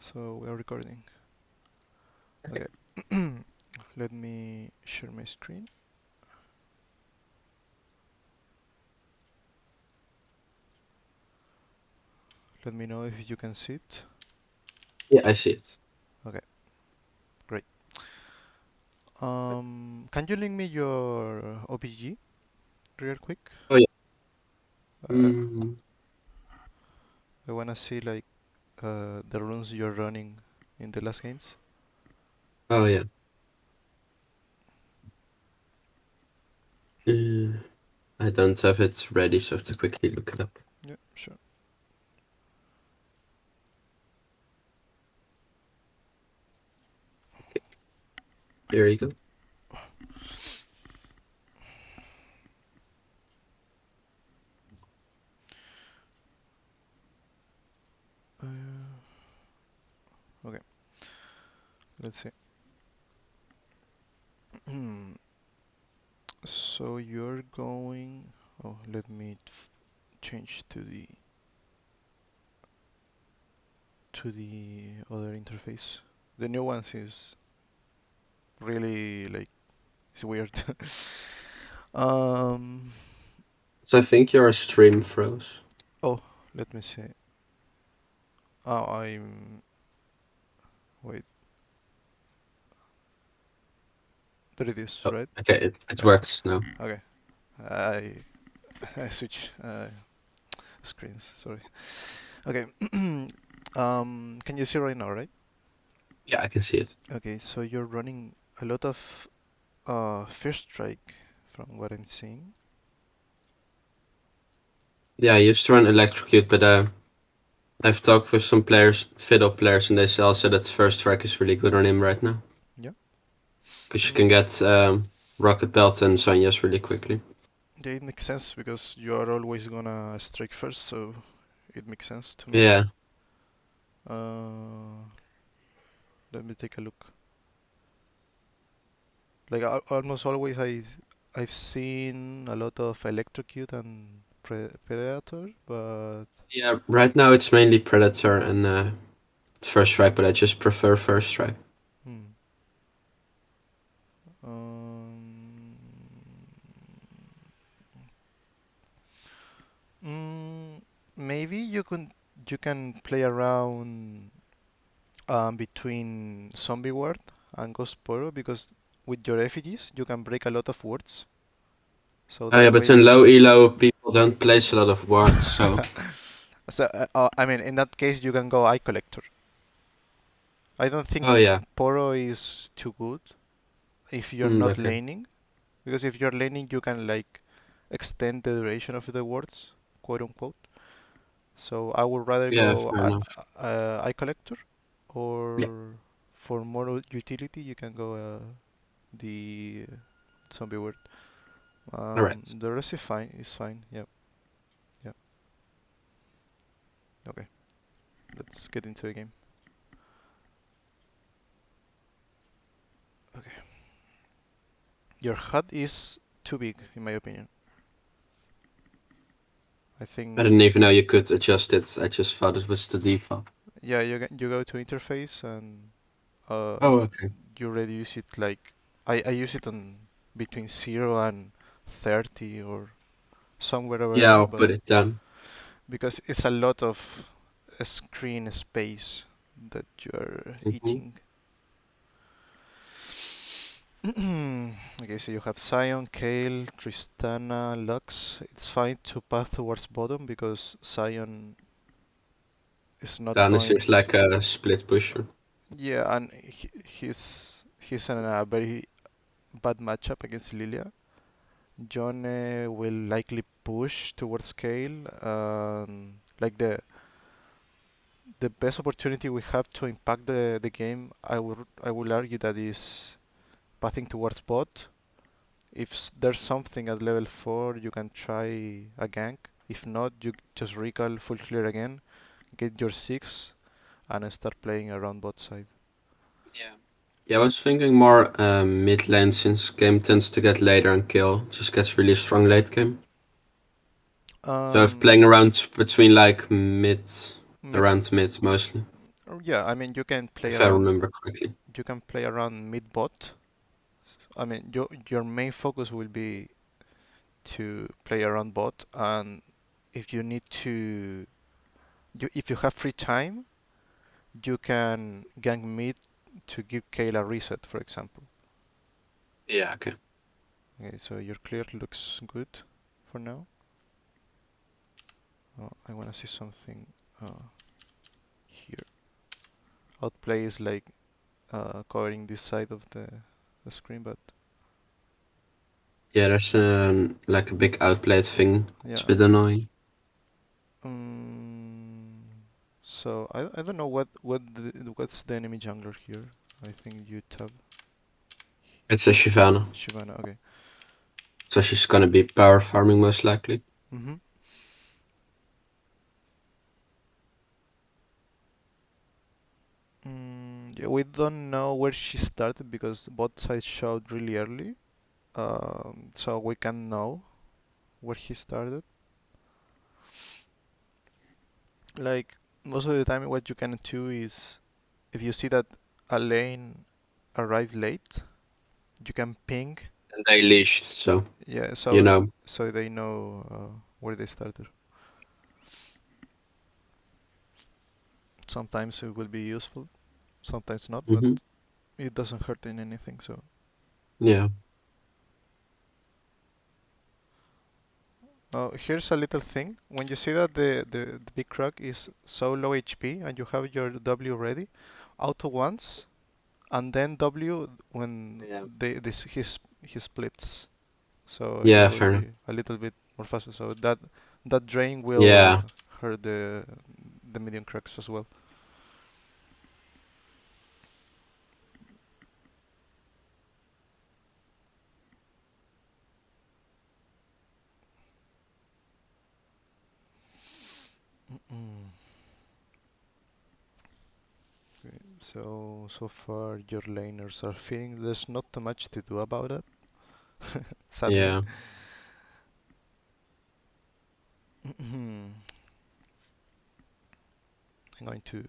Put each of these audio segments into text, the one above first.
So we are recording. Okay. Let me share my screen. Let me know if you can see it. Yeah, I see it. Okay, great. Can you link me your OBG real quick? Oh yeah. Uh, Mm, I wanna see like the runes you're running in the last games. oh yeah. Uh, I don't have it ready, so I have to quickly look it up. Yeah, sure. Okay, here you go. Uh, okay, let's see. So you're going. Oh, let me change to the other interface. The new ones is really like it's weird. um. So I think your stream froze. Oh, let me see. Oh, I'm. Wait. There it is, Oh, right? okay, it Okay. works now. Okay. I I switch screens. Sorry. Okay. Can you see right now, right? Yeah, I can see it. Okay. So you're running a lot of first strike, from what I'm seeing. Yeah, I used to run electrocute, but I've talked with some players, fiddle players, and they say also that first strike is really good on him right now Yeah. because you Mm, can get rocket belt and Sanyas really quickly. yeah, it makes sense because you are always gonna strike first, so it makes sense to me. Yeah, Uh, Let me take a look. Like almost always, I've seen a lot of electrocute and predator, but yeah. Right now it's mainly predator and first strike, but I just prefer first strike. hmm. Um, mm, Maybe you can play around between zombie word and ghost poro because with your effigies you can break a lot of words. So Oh that yeah, but way. in low elo people don't place a lot of wards, so So I mean, in that case, you can go eye collector. I don't think oh yeah, poro is too good if you're not okay, laning, because if you're laning, you can like extend the duration of the words, quote unquote. So I would rather yeah, go fair enough. eye collector, Yeah, or for more utility, you can go the zombie word. all right. The rest is fine. Is fine. Yep. Yep. Okay. Let's get into the game. Okay. Your HUD is too big, in my opinion. I I think, didn't even know you could adjust it. I just thought it was the default. yeah, you go to interface and uh, Oh, okay. you reduce it like I use it on between 0 and 30 or somewhere over Yeah, there, I'll put but it down. because it's a lot of screen space that you're Hmm. eating. Okay, so you have Sion, Kale, Tristana, Lux. It's fine to path towards bottom because Sion is not Down going. seems like a split pusher. Yeah, and he's in a very bad matchup against Lilia. John will likely push towards scale. Like the best opportunity we have to impact the game, I will argue that is pathing towards bot. If there's something at level 4, you can try a gank. If not, you just recall full clear again, get your 6, and start playing around bot side. Yeah. Yeah, I was thinking more mid lane since game tends to get later and kill just gets really strong late game. So I'm Um, playing around between like mid, mid around mid mostly. Yeah, I mean if I remember correctly. you can play around mid bot. I mean your main focus will be to play around bot, and if you need to, if you have free time, you can gank mid to give Kale a reset, for example. Yeah, okay. Okay, so your clear looks good for now. Oh, I wanna see something here. Outplay is like covering this side of the screen, but Yeah, there's like a big outplayed thing. It's a yeah. bit annoying. Um, so I don't know what's the enemy jungler here. I think you tab It's a Shyvana, Shyvana. Okay. so she's gonna be power farming most likely. Mhm. Yeah, we don't know where she started because both sides showed really early. So we can know where he started. Like most of the time, what you can do is if you see that a lane arrived late, you can ping. And they leashed, so Yeah, you so know. so they know where they started. Sometimes it will be useful, sometimes not, but Hmm. it doesn't hurt in anything. So Yeah. here's a little thing. When you see that the big crack is so low HP and you have your W ready, auto once and then W when Yeah. he splits. So he Yeah, will fair enough. be a little bit more faster. So that drain will Yeah. hurt the medium cracks as well. Mm. Okay, so far your laners are feeling there's not too much to do about it, sadly. Yeah. I'm going to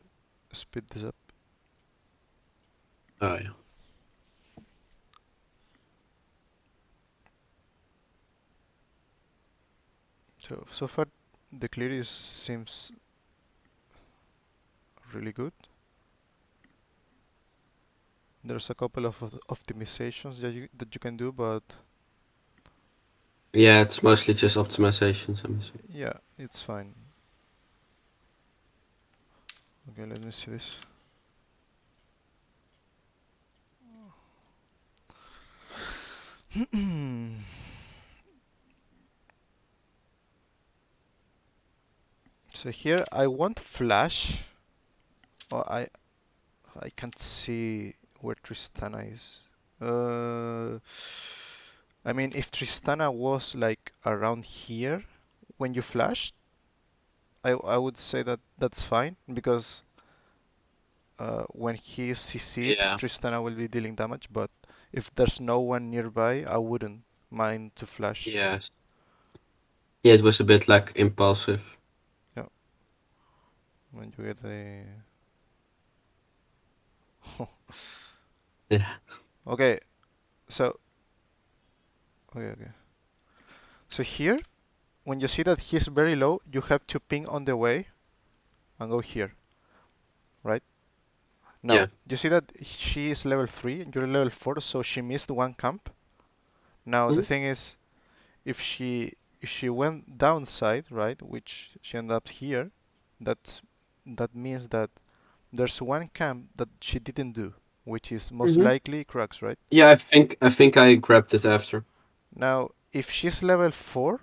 speed this up. Oh yeah. So far the clear seems really good. There's a couple of optimizations that you can do, but Yeah, it's mostly just optimizations, I'm assuming. yeah, it's fine. Okay, let me see this. So here I want flash. Oh, I can't see where Tristana is. Uh, I mean, if Tristana was like around here when you flashed, I would say that that's fine because when he is CC'd, Yeah. Tristana will be dealing damage. But if there's no one nearby, I wouldn't mind to flash. Yes. Yeah, it was a bit like impulsive. Yeah, when you get a. Yeah. Okay, so okay. So here, when you see that he's very low, you have to ping on the way and go here, right? Now, Yeah. you see that she is level 3 and you're level 4, so she missed one camp. Now, the Mhm. thing is, if she if she went downside, right, which she ended up here, that that means that there's one camp that she didn't do, which is most Mhm. likely Crux, right? Yeah, I think I grabbed it after. Now, if she's level 4,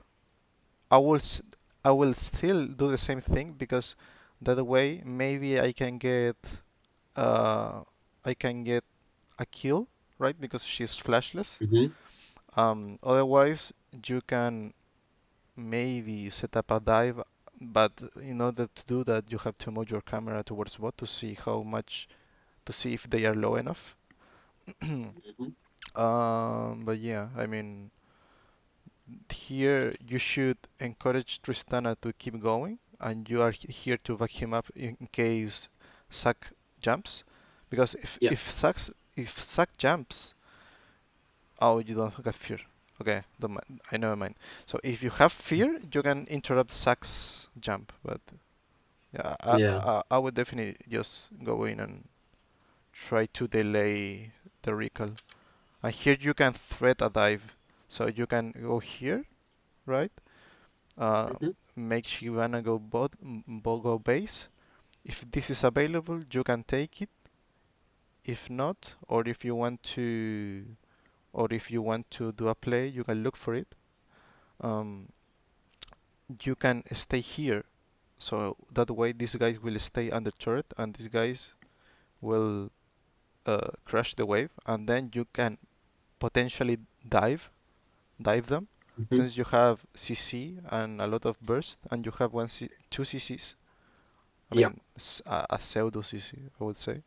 I will s- I will still do the same thing because that way maybe uh I can get a kill, right? Because she's flashless. Mhm. Otherwise, you can maybe set up a dive, but in order to do that, you have to move your camera towards bot to see to see if they are low enough. Mhm. But yeah, I mean, here you should encourage Tristana to keep going, and you are here to back him up in case Sack jumps, because Yeah. if Sack jumps, oh, you don't get fear. Okay, don't mind. I never mind. So if you have fear, you can interrupt Sack's jump, but yeah, Yeah. I would definitely just go in and try to delay the recall. And here you can thread a dive, so you can go here, right? Uh, Hmm. make Shyvana go go base. If this is available, you can take it. If not, or if you want to do a play, you can look for it. Um, you can stay here, so that way these guys will stay on the turret, and these guys will crash the wave, and then you can potentially dive them, Hmm. since you have CC and a lot of burst, and you have two CCs. I Yeah. mean, a pseudo CC, I would say.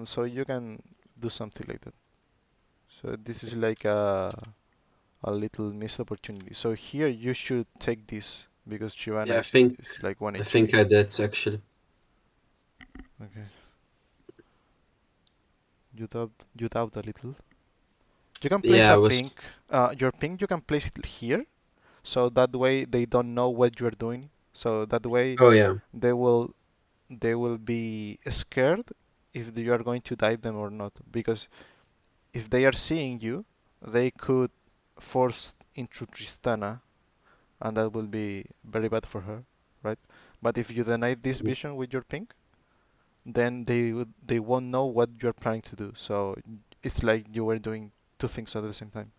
So you can do something like that. So this is like a little missed opportunity. So here you should take this because Yeah. Shyvana is like 1 I think HP. I did actually. Okay, you doubt a little. You can place Yeah, I a was. pink. Your pink you can place it here, so that way they don't know what you're doing. So that way Oh yeah. they will they will be scared if you are going to dive them or not. Because if they are seeing you, they could force into Tristana, and that will be very bad for her, right? But if you deny this Mhm. vision with your pink, then they won't know what you're planning to do. So it's like you were doing two things at the same time,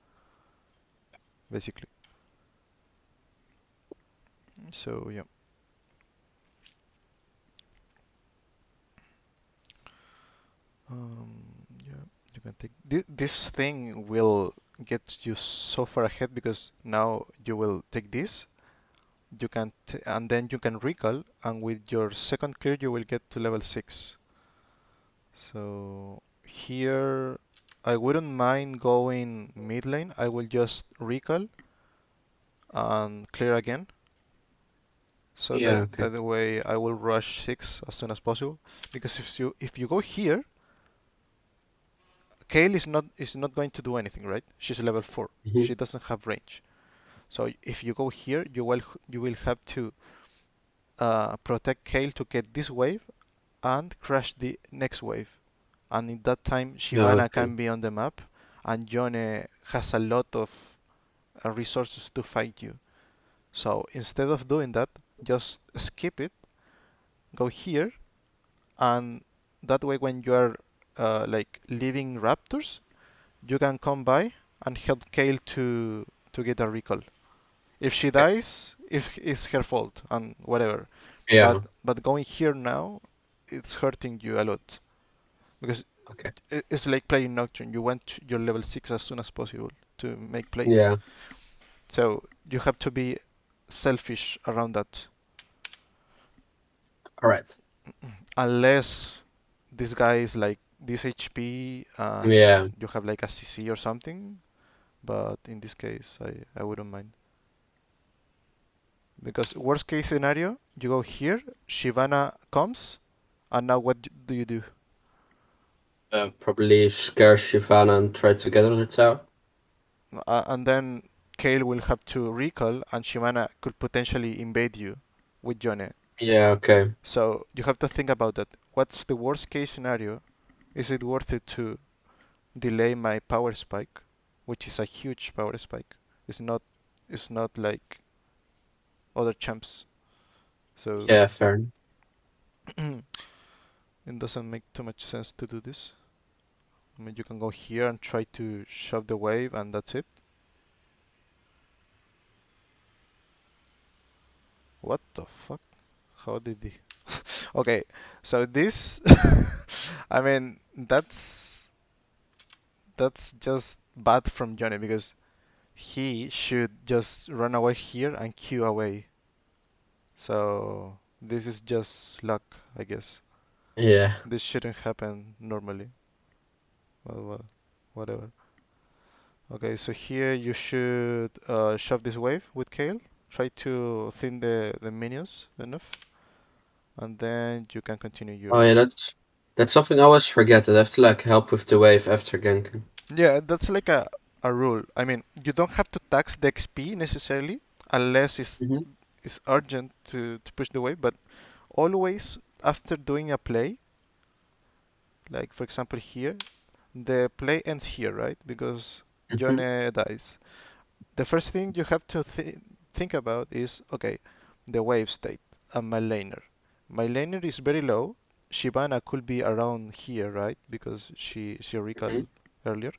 basically. So yeah, um, yeah, you can take this thing will get you so far ahead because now you will take this. You can and then you can recall, and with your second clear you will get to level 6. So here I wouldn't mind going mid lane. I will just recall and clear again. So Yeah. that Okay. the way I will rush 6 as soon as possible. Because if you go here, Kayle is not going to do anything, right? She's level 4. Hmm. She doesn't have range. So if you go here, you will have to protect Kayle to get this wave and crash the next wave. And in that time, Yeah. Shyvana Okay. can be on the map, and Yone has a lot of resources to fight you. So instead of doing that, just skip it, go here, and that way when you are like leaving raptors, you can come by and help Kale to get a recall. If she Okay. dies, if it's her fault and whatever. But Yeah. but going here now, it's hurting you a lot because Okay. it's like playing Nocturne. You want your level 6 as soon as possible to make plays. Yeah. So you have to be selfish around that. All right. Unless this guy is like this HP Yeah. and you have like a CC or something, but in this case, I wouldn't mind. Because worst case scenario, you go here, Shyvana comes, and now what do you do? Probably scare Shivana and try to get on the tower. And then Kale will have to recall, and Shyvana could potentially invade you with Yone. Yeah. Okay. So you have to think about that. What's the worst case scenario? Is it worth it to delay my power spike, which is a huge power spike? It's not. It's not like other champs. So Yeah. Fair enough. it doesn't make too much sense to do this. I mean, you can go here and try to shove the wave, and that's it. What the fuck? How did he? Okay, so this, I mean, that's just bad from Johnny because he should just run away here and queue away. So this is just luck, I guess. Yeah. This shouldn't happen normally. Well, whatever. Okay, so here you should shove this wave with Kale. Try to thin the minions enough. and then you can continue Oh your. yeah, that's something I always forget. That I have to like help with the wave after ganking. Yeah, that's like a rule. I mean, you don't have to tax the XP necessarily unless Hmm. it's urgent to push the wave, but always after doing a play, like for example here, the play ends here, right? Because John Hmm. dies. The first thing you have to think about is okay, the wave state and my laner. My laner is very low. Shyvana could be around here, right? Because she Hmm. recalled earlier.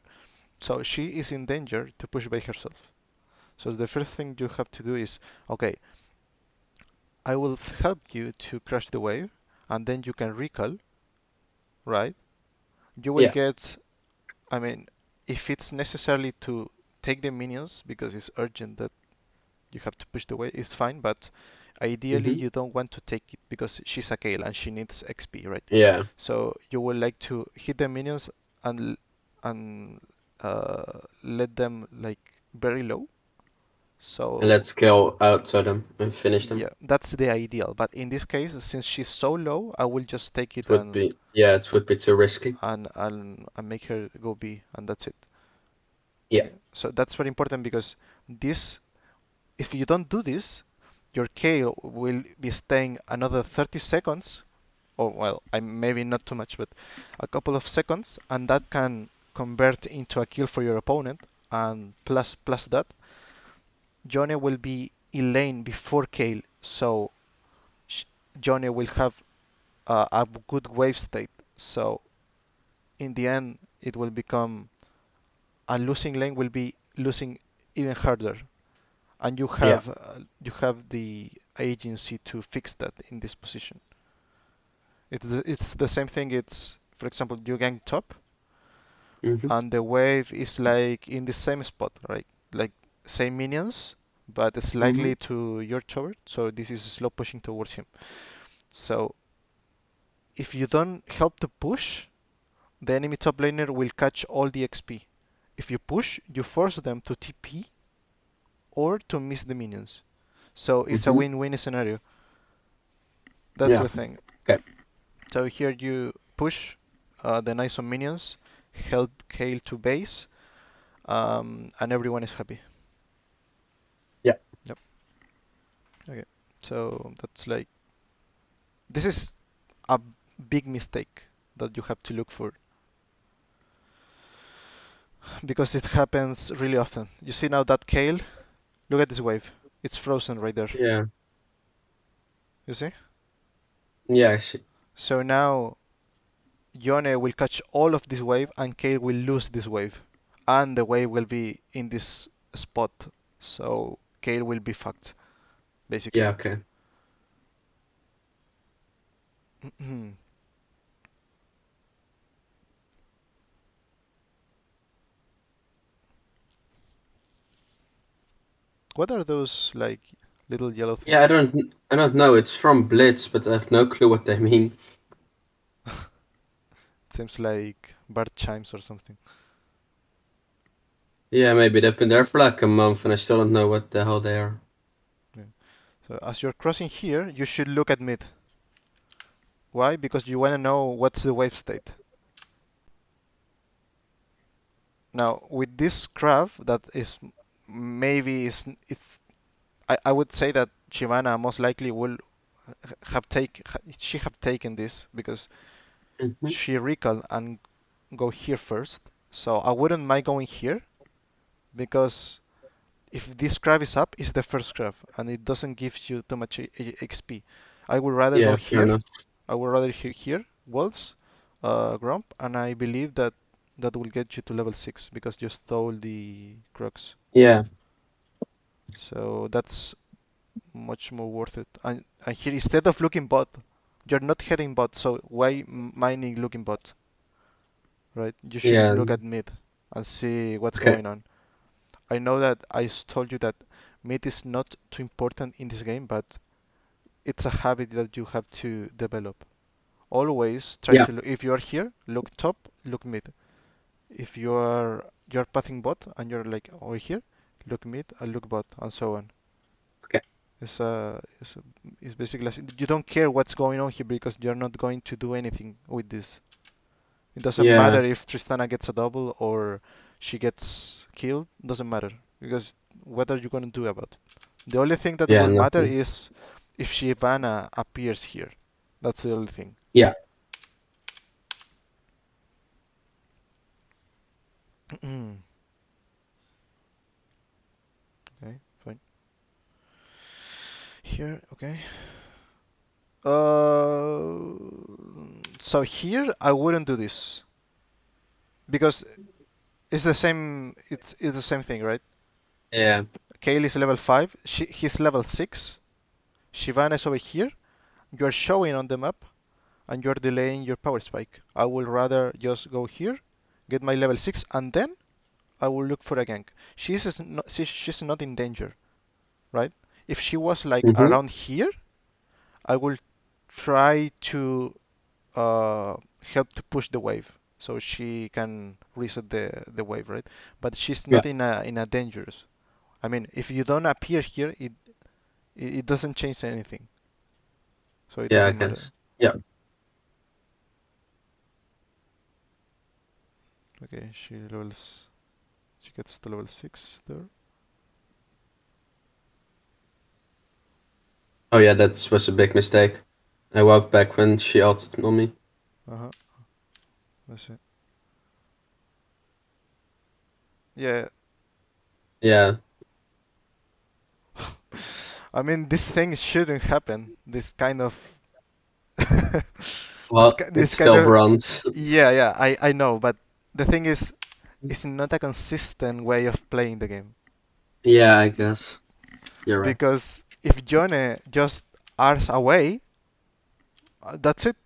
So she is in danger to push by herself. So the first thing you have to do is okay, I will help you to crush the wave, and then you can recall, right? You will Yeah. get, I mean, if it's necessarily to take the minions because it's urgent that you have to push the wave, it's fine, but ideally Hmm. you don't want to take it because she's a Kayle and she needs XP, right? Yeah. So you would like to hit the minions and and let them like very low. And let's So scale out to them and finish them. yeah, that's the ideal. But in this case, since she's so low, I will just take it It would be, yeah, it would be too risky. and make her go B, and that's it. Yeah. Okay. So that's very important because this, if you don't do this, your Kayle will be staying another 30 seconds, or well, I maybe not too much, but a couple of seconds, and that can convert into a kill for your opponent. And plus that, Johnny will be in lane before Kayle, so Johnny will have a good wave state. So in the end, it will become a losing lane will be losing even harder, and Yeah. you have the agency to fix that in this position. It's the same thing. It's for example you gank top, Hmm. and the wave is like in the same spot, right? Like same minions, but Hmm. slightly to your tower. So this is slow pushing towards him. So if you don't help to push, the enemy top laner will catch all the XP. If you push, you force them to TP or to miss the minions. So it's a Hmm. win-win scenario. That's Yeah. the thing. Okay. So here you push the nice on minions, help Kale to base, and everyone is happy. Yeah. Yep. Okay. So that's like this is a big mistake that you have to look for because it happens really often. You see now that Kale, look at this wave. It's frozen right there. Yeah. You see? Yeah. I see. So now Yone will catch all of this wave and Kale will lose this wave. And the wave will be in this spot. So Kale will be fucked, basically. Yeah. Okay. What are those like little yellow Yeah. I things? don't. I don't know. It's from Blitz, but I have no clue what they mean. Seems like bird chimes or something. Yeah. Maybe they've been there for like a month, and I still don't know what the hell they are. Yeah. So as you're crossing here, you should look at mid. Why? Because you want to know what's the wave state. Now with this graph that is maybe is it's I would say that Shivana most likely will have she have taken this because Hmm. she recall and go here first. So I wouldn't mind going here because if this graph is up, it's the first graph and it doesn't give you too much XP. I would rather go Yeah. Fair here. enough. I would rather here Walls, Grump, and I believe that that will get you to level 6 because you stole the Crux. Yeah. So that's much more worth it. And here, instead of looking bot, you're not heading bot, so why mining looking bot, right? You should Yeah. look at mid and see what's Okay. going on. I know that told you that mid is not too important in this game, but it's a habit that you have to develop. Always try Yeah. to look, if you are here, look top, look mid. If you're pathing bot and you're like over here, look mid and look bot and so on. Okay. It's basically you don't care what's going on here because you're not going to do anything with this. It doesn't Yeah, matter if Tristana gets a double or she gets killed. Doesn't matter because what are you gonna do about it? The only thing that yeah, will matter nothing. is if Shyvana appears here. That's the only thing. Yeah. Okay, fine. Here, okay. Uh, so here I wouldn't do this because it's the same. It's the same thing, right? Yeah. Kale is level 5. He's level 6. Shyvana is over here. You are showing on the map and you're delaying your power spike. I would rather just go here, get my level 6, and then I will look for a gank. She's not in danger, right? If she was like Mm-hmm. around here, I will try to help to push the wave so she can reset the wave, right? But she's Yeah. not in a dangerous. I mean, if you don't appear here, it doesn't change anything, so it Yeah, I doesn't matter. guess. Yeah. Okay, she gets to level 6 there. Oh yeah, that was a big mistake. I walked back when she ulted on me. Uh-huh. That's it. Yeah. Yeah. I mean, these things shouldn't happen. This kind of Well, it's this kind still of bronze. yeah, I know, but the thing is it's not a consistent way of playing the game Yeah, I guess. You're right. because if Jone just arcs away, that's it.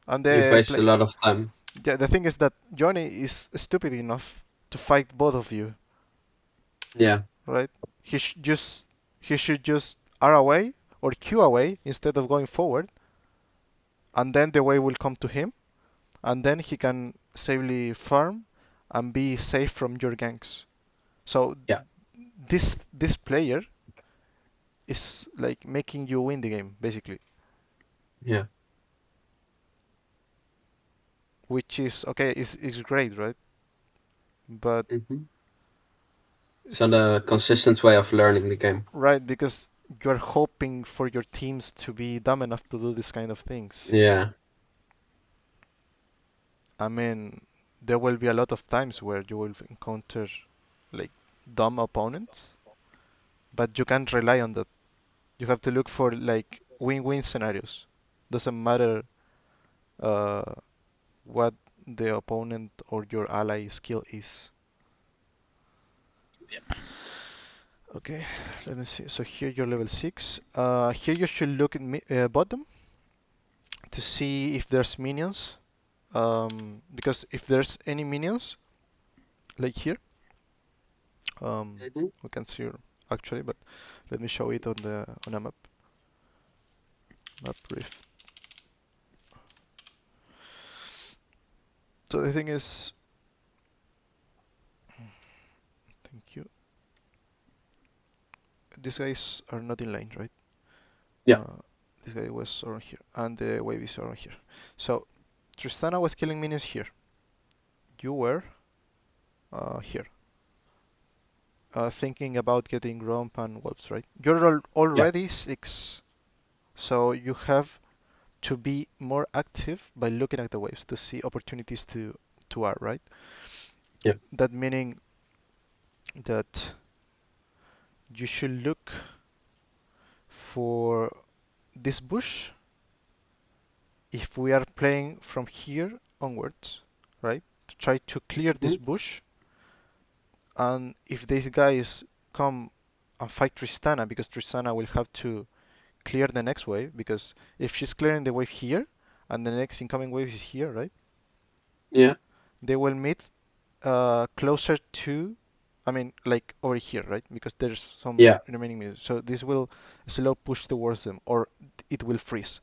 And You've the wasted a play lot of time. yeah, the thing is that Jone is stupid enough to fight both of you, Yeah. right? He sh just he should just R away or Q away instead of going forward, and then the wave will come to him, and then he can safely farm and be safe from your ganks. So Yeah. this player is like making you win the game basically, Yeah. which is okay. Is great, right? But Mm-hmm. So it's the consistent way of learning the game. right because you're hoping for your teams to be dumb enough to do this kind of things. Yeah. I mean, there will be a lot of times where you will encounter like dumb opponents, but you can't rely on that. You have to look for like win-win scenarios. Doesn't matter uh, what the opponent or your ally skill is. Okay, let me see. So here you're level 6. Here you should look at bottom to see if there's minions. Because if there's any minions, like here, Mm-hmm. we can see actually, but let me show it on a map brief. So the thing is, thank you. These guys are not in line, right? Yeah. Uh, this guy was around here, and the wave is around here. So Tristana was killing minions here. You were here, thinking about getting Gromp and Wolves, right? You're Yeah. already 6, so you have to be more active by looking at the waves to see opportunities to R, right? Yeah. That meaning that you should look for this bush if we are playing from here onwards, right? To try to clear Mm-hmm. this bush, and if these guys come and fight Tristana, because Tristana will have to clear the next wave, because if she's clearing the wave here, and the next incoming wave is here, right? Yeah. They will meet closer to, I mean, like over here, right? Because there's some Yeah. remaining minutes. So this will slow push towards them, or it will freeze.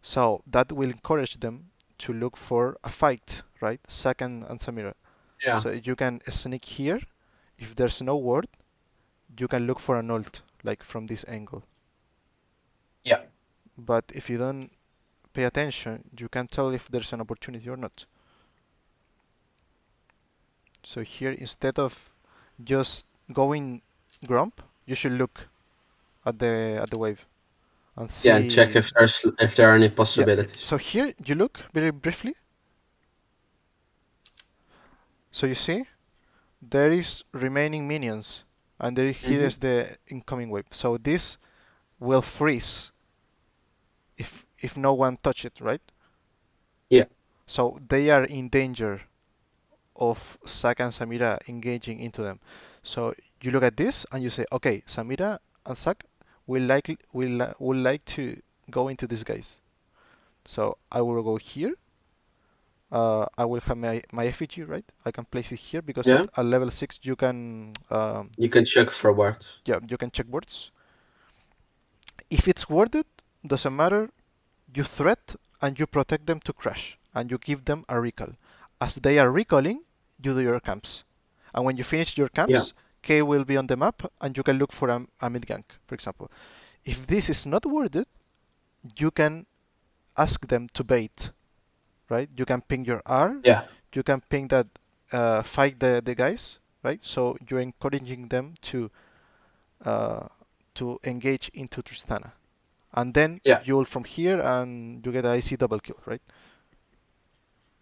So that will encourage them to look for a fight, right? Zack and Samira. Yeah. So you can sneak here. If there's no ward, you can look for an ult, like from this angle. Yeah. But if you don't pay attention, you can't tell if there's an opportunity or not. So here, instead of just going grump, you should look at the wave and Yeah, and check see. if there are any Yeah. possibilities. So here you look very briefly. So you see there is remaining minions, and there here Mm-hmm. is the incoming wave. So this will freeze if no one touch it, right? Yeah. So they are in danger of Saka and Samira engaging into them. So you look at this and you say, okay, Samira and Saka will like to go into these guys. So I will go here. I will have my effigy, right? I can place it here because Yeah. at level 6 you can You can check for words. yeah, you can check words. If it's worded, doesn't matter. You threat and you protect them to crash and you give them a recall. As they are recalling, you do your camps. And when you finish your Yeah. camps, K will be on the map and you can look for a mid gank, for example. If this is not worded, you can ask them to bait, right? You can ping your R, Yeah. you can ping that fight the guys, right? So you're encouraging them uh, to engage into Tristana. And then Yeah. you'll from here and you get a IC double kill, right?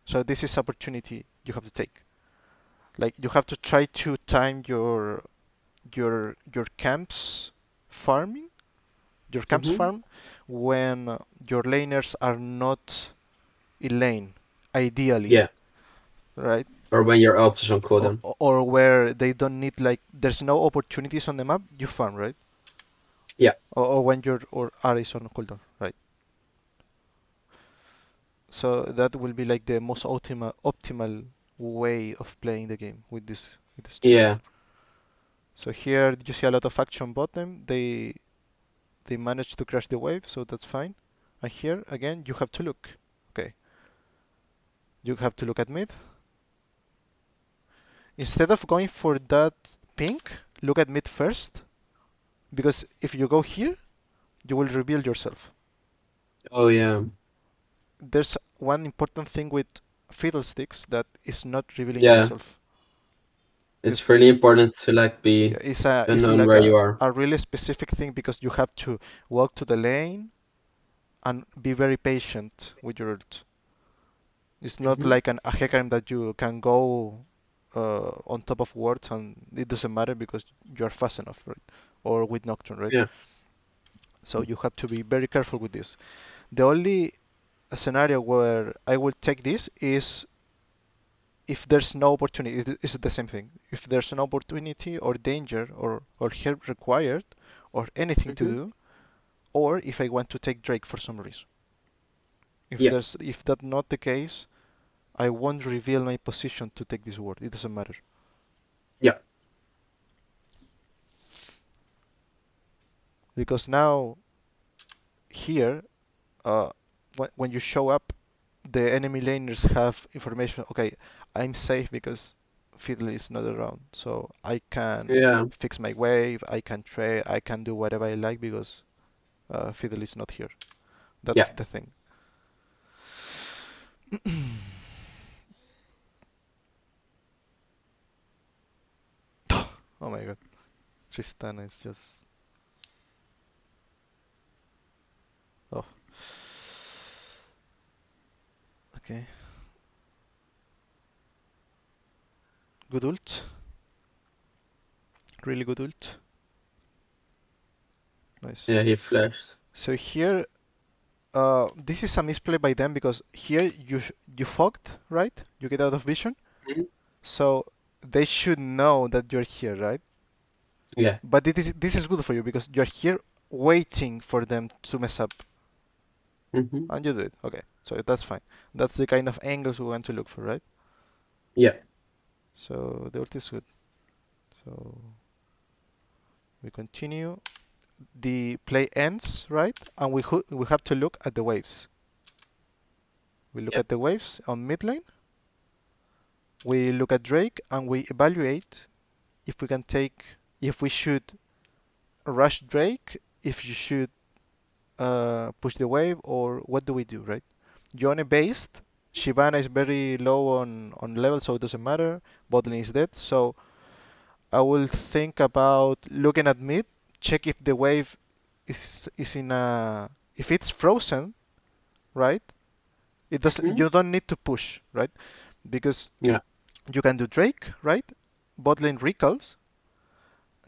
So this is opportunity you have to take. Like you have to try to time your camps farming, your camps Mm-hmm. farm when your laners are not in lane, ideally, Yeah. right? Or when your ult is on Or, cooldown. or where they don't need like there's no opportunities on the map, you farm, right? Yeah. Or when your or R is on cooldown, right? So that will be like the most optimal way of playing the game with this Yeah. champion. So here you see a lot of action bottom. They managed to crash the wave, so that's fine. And here again you have to look. Okay, you have to look at mid. Instead of going for that pink, look at mid first. Because if you go here, you will reveal yourself. Oh yeah. There's one important thing with Fiddlesticks that is not revealing Yeah. yourself. It's Is really important to like yeah, be it's unknown like where you are. a really specific thing because you have to walk to the lane and be very patient with your ult. It's not Mm-hmm. like a Hecarim that you can go on top of wards and it doesn't matter because you're fast enough, right? Or with Nocturne, right? Yeah. So you have to be very careful with this. The only scenario where I will take this is if there's no opportunity. It's the same thing. If there's an opportunity or danger or help required or anything to Mm-hmm. do, or if I want to take Drake for some reason. Yeah. If that's not the case, I won't reveal my position to take this ward. It doesn't matter. Yeah. Because now here, uh, when you show up, the enemy laners have information. Okay, I'm safe because Fiddle is not around, so I can Yeah. fix my wave. I can trade. I can do whatever I like because Fiddle is not here. That's Yeah. the thing. Oh my god, Tristana is just oh. Okay, good ult, really good ult. Nice. Yeah. He flashed. So here, this is a misplay by them because here you fogged, right? You get out of vision, Mhm. so they should know that you're here, right? Yeah. But this is good for you because you're here waiting for them to mess up, Mm-hmm. and you do it. Okay, so that's fine. That's the kind of angles we want to look for, right? Yeah. So the ult is good. So we continue. The play ends, right? And we have to look at the waves. We look Yeah. at the waves on mid lane. We look at Drake and we evaluate if we can take, if we should rush Drake, if you should push the wave, or what do we do, right? Yone based, Shyvana is very low on level, so it doesn't matter. Botlane is dead, so I will think about looking at mid, check if the wave is in a if it's frozen, right? It does Mhm. you don't need to push, right? Because Yeah. you can do Drake, right? Botlane recalls,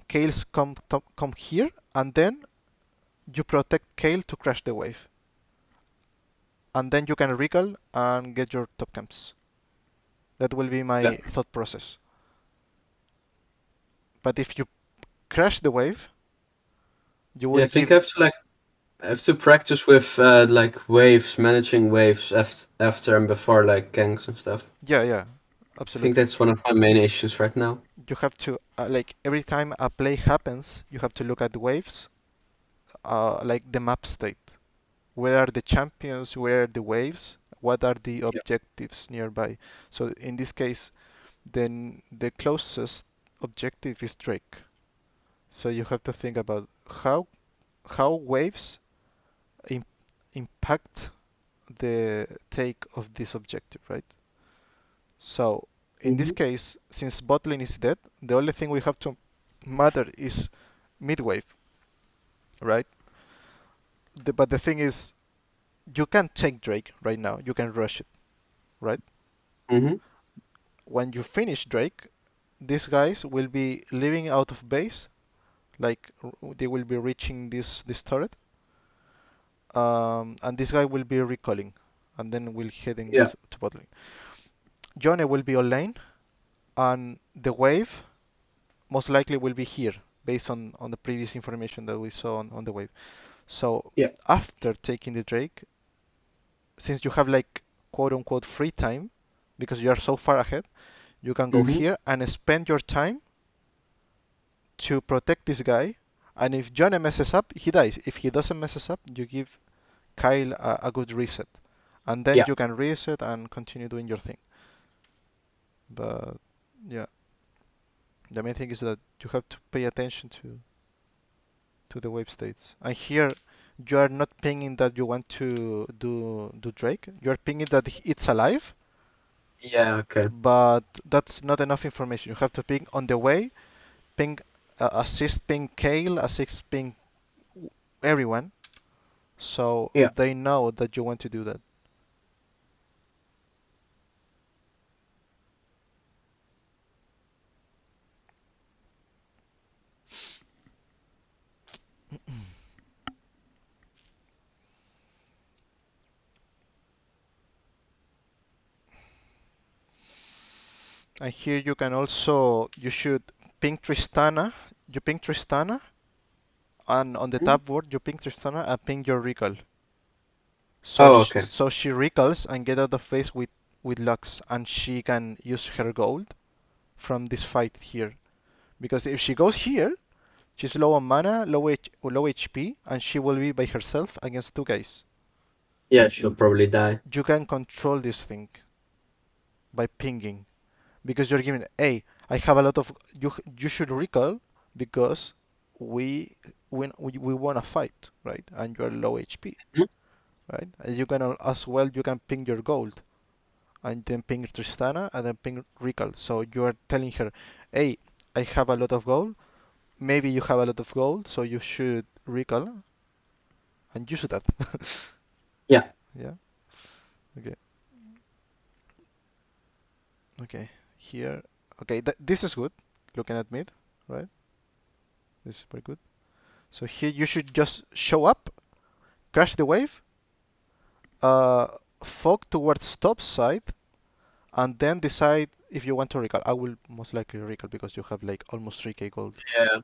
Kales come here, and then you protect Kale to crash the wave, and then you can recall and get your top camps. That will be Yeah. my thought process. But if you crash the wave, you Yeah, will I think give I have to practice with like waves, managing waves after and before like ganks and stuff. yeah, I think absolutely. that's one of my main issues right now. You have to like every time a play happens, you have to look at the waves, like the map state. Where are the champions? Where are the waves? What are the Yeah. objectives nearby? So in this case, then the closest objective is Drake. So you have to think about how waves im- impact the take of this objective, right? So in this Hmm. case, since bot lane is dead, the only thing we have to matter is mid wave, right? But the thing is, you can't take Drake right now. You can rush it, right? Hmm. When you finish Drake, these guys will be leaving out of base, like they will be reaching this turret, and this guy will be recalling, and then will heading Yeah. to bot lane. Yone will be on lane, and the wave most likely will be here, based on the previous information that we saw on the wave. So Yeah. after taking the Drake, since you have like quote unquote free time, because you are so far ahead, you can go Hmm. here and spend your time to protect this guy. And if Johnny messes up, he dies. If he doesn't messes up, you give Kyle a good reset, and then Yeah. you can reset and continue doing your thing. But yeah, the main thing is that you have to pay attention to the wave states. And here, you are not pinging that you want to do Drake. You are pinging that it's alive, Yeah. Okay. but that's not enough information. You have to ping on the way, ping assist, ping Kale, assist, ping everyone, so Yeah. they know that you want to do that. And here you can also you should ping Tristana. You ping Tristana, and on the Mhm. tab board you ping Tristana and ping your recall. Oh, okay. So she recalls and get out of phase with Lux, and she can use her gold from this fight here. Because if she goes here, she's low on mana, low HP, and she will be by herself against two guys. Yeah, she'll probably die. You can control this thing by pinging, because you're giving, hey, I have a lot of you should recall because we want to fight, right? And you're low HP, Mhm. right? And you can as well you can ping your gold and then ping Tristana and then ping recall. So you are telling her, hey, I have a lot of gold. Maybe you have a lot of gold, so you should recall and use that. Yeah. Yeah. Okay. Okay. Here. Okay. This is good. Looking at mid, right? This is very good. So here you should just show up, crash the wave, uh, fog towards top side, and then decide if you want to recall. I will most likely recall because you have like almost 3k gold. Yeah.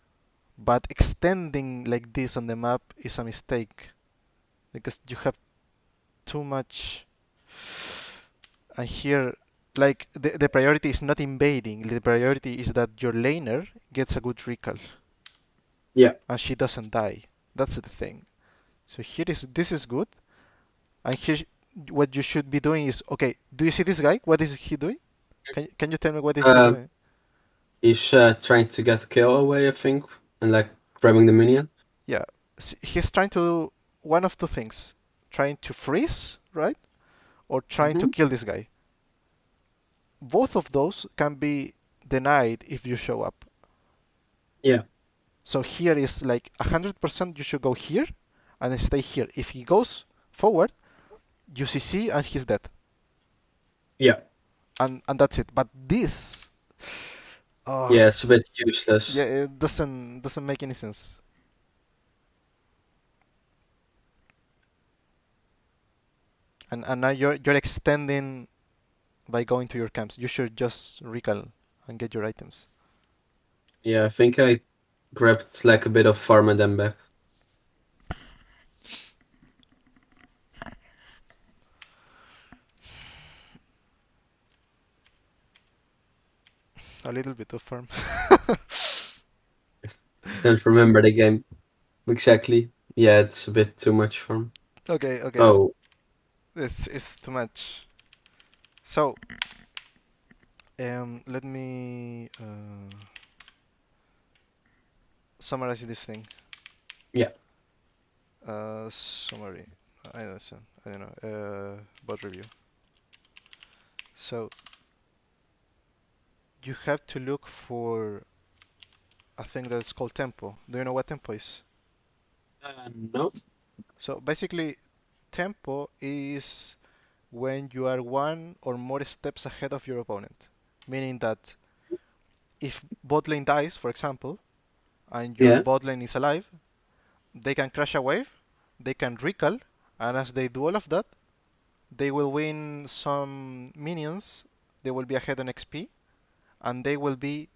But extending like this on the map is a mistake because you have too much. And here, like the priority is not invading. The priority is that your laner gets a good recall Yeah. and she doesn't die. That's the thing. So here is this is good. And here, what you should be doing is okay. Do you see this guy? What is he doing? Can you tell me what is he Um, doing? he's trying to get kill away, I think, and like grabbing the minion. Yeah, he's trying to do one of two things: trying to freeze, right, or trying to Mm-hmm. kill this guy. Both of those can be denied if you show up. Yeah, So here is like 100% you should go here and stay here. If he goes forward, you CC and he's dead. yeah, And that's it. But this, uh, yeah. It's a bit yeah, useless. it doesn't make any sense. And now you're extending by going to your camps. You should just recall and get your items. Yeah, I think I grabbed like a bit of farm and then back. A little bit of farm. Don't remember the game exactly. Yeah, it's a bit too much farm. Okay, okay, Oh, it's too much. So, let me summarize this thing. yeah. Summary. I don't know. Bot review. So you have to look for a thing that's called tempo. Do you know what tempo is? No. So basically, tempo is when you are one or more steps ahead of your opponent. Meaning that if bot lane dies, for example, and your Yeah, bot lane is alive, they can crash a wave, they can recall, and as they do all of that, they will win some minions, they will be ahead on XP, and they will be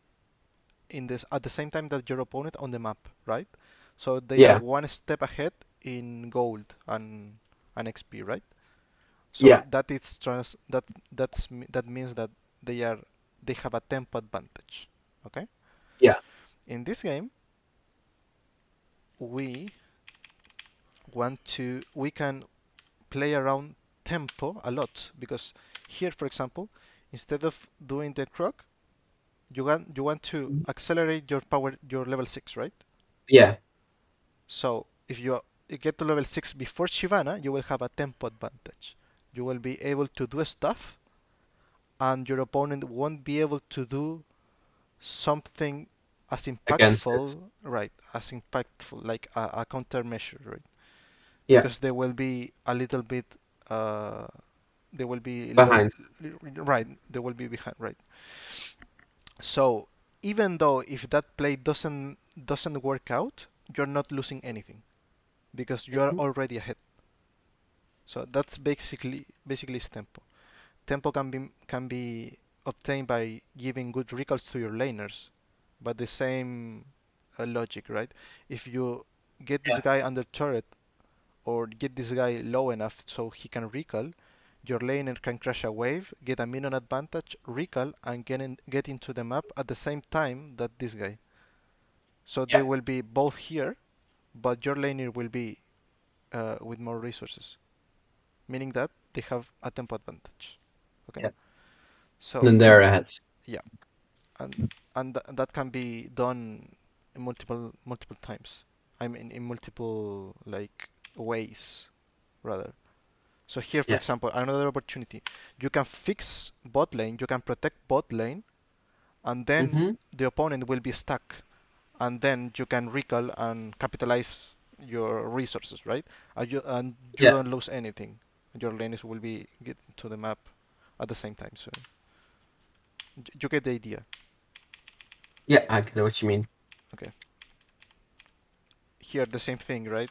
in this at the same time that your opponent on the map, right? So they are yeah, one step ahead in gold and XP, right? So yeah, that is that means that they are they have a tempo advantage. Okay? yeah. In this game, we we can play around tempo a lot because here, for example, instead of doing the croc, you want to accelerate your power your level 6, right? Yeah, So if you get to level 6 before Shivana, you will have a tempo advantage. You will be able to do stuff, and your opponent won't be able to do something as against it. impactful, right? As impactful, like a countermeasure, right? Yeah, Because they will be a little bit, uh, they will be a little, behind. right? They will be behind, right? So even though if that play doesn't work out, you're not losing anything because you are Mhm. already ahead. So that's basically is tempo. Tempo can be obtained by giving good recalls to your laners, but the same logic, right? If you get this Yeah, guy under turret or get this guy low enough so he can recall, your laner can crash a wave, get a minion advantage, recall, and get into the map at the same time that this guy. So they yeah, will be both here, but your laner will be with more resources, meaning that they have a tempo advantage. Okay, yeah. And so then they're ahead. yeah, and that can be done in multiple times. I mean, in multiple like ways rather. So here, for Yeah. example, another opportunity. You can fix bot lane, you can protect bot lane, and then Mm-hmm. the opponent will be stuck, and then you can recall and capitalize your resources, right? And you Yeah, don't lose anything. Your lanes will be get to the map at the same time. So you get the idea. yeah. I get what you mean. Okay. Here the same thing, right?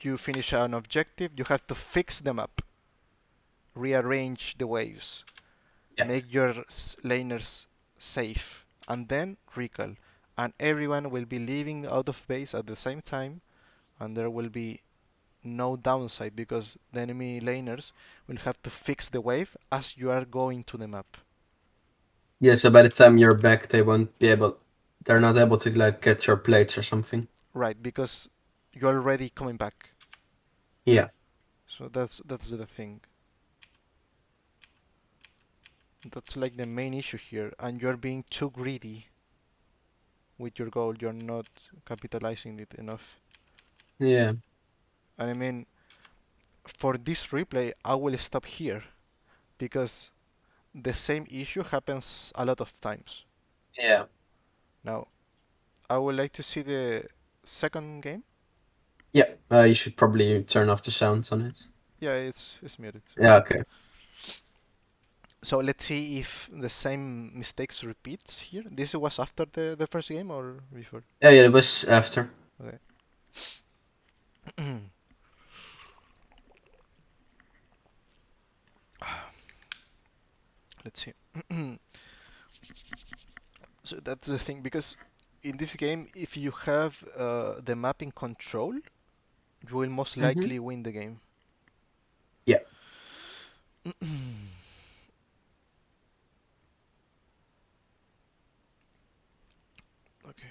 You finish an objective, you have to fix the map, rearrange the waves, Yeah, make your laners safe, and then recall. And everyone will be leaving out of base at the same time, and there will be no downside because the enemy laners will have to fix the wave as you are going to the map. yeah. So by the time you're back, they won't be able. They're not able to like get your plates or something. Right, because you're already coming back. Yeah, So that's the thing. That's like the main issue here, and you're being too greedy with your goal, you're not capitalizing it enough. Yeah. And I mean, for this replay, I will stop here because the same issue happens a lot of times. Yeah. Now, I would like to see the second game. Yeah. You should probably turn off the sounds on it. Yeah, it's muted. Yeah. Okay. So let's see if the same mistakes repeats here. This was after the first game or before? Yeah. Yeah. It was after. Okay. Let's see. So that's the thing because in this game, if you have the map in control, you will most Mm-hmm. likely win the game. Yeah. Okay,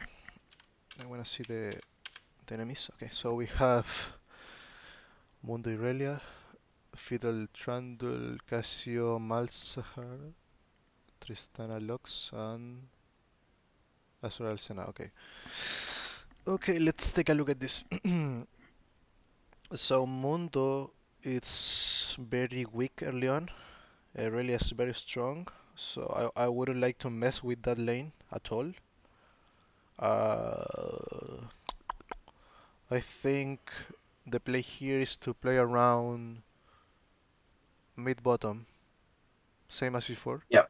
I wanna see the enemies. Okay, so we have Mundo Irelia, Fidel Trandul, Casio Malzahar, Tristana Lux, and Azura Sena. Okay. Okay, let's take a look at this. So Mundo, it's very weak early on. Irelia is very strong. So I wouldn't like to mess with that lane at all. Uh, I think the play here is to play around mid bottom, same as before. Yeah.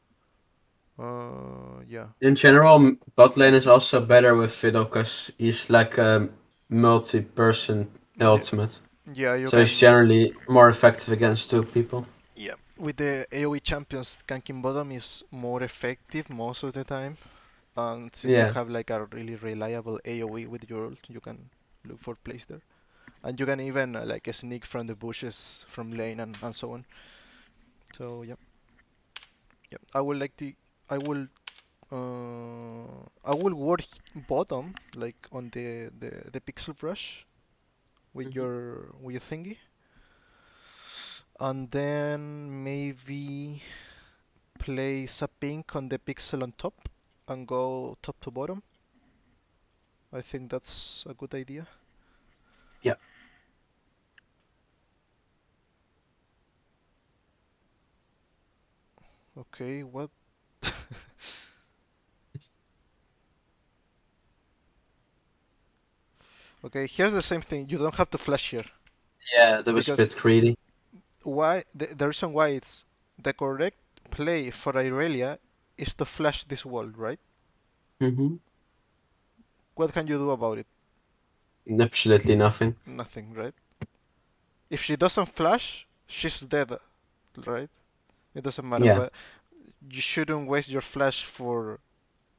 Yeah. In general, bot lane is also better with Fiddle because he's like a multi-person Yeah, ultimate. yeah, you So he's can. generally more effective against two people. Yeah, with the AoE champions, ganking bottom is more effective most of the time. And since you Yeah. have like a really reliable AoE with your ult, you can look for plays there. And you can even like sneak from the bushes from lane and so on. So yeah, yeah. I will work bottom like on the pixel brush Hmm. with your thingy, and then maybe place a pink on the pixel on top and go top to bottom. I think that's a good idea. Yeah. Okay, what? Okay, here's the same thing. You don't have to flash here Yeah, that was a because bit greedy. why the reason why it's the correct play for Irelia is to flash this wall, right? Hmm. What can you do about it? Absolutely nothing. Nothing, right? If she doesn't flash, she's dead, right? It doesn't matter. Yeah. But you shouldn't waste your flash for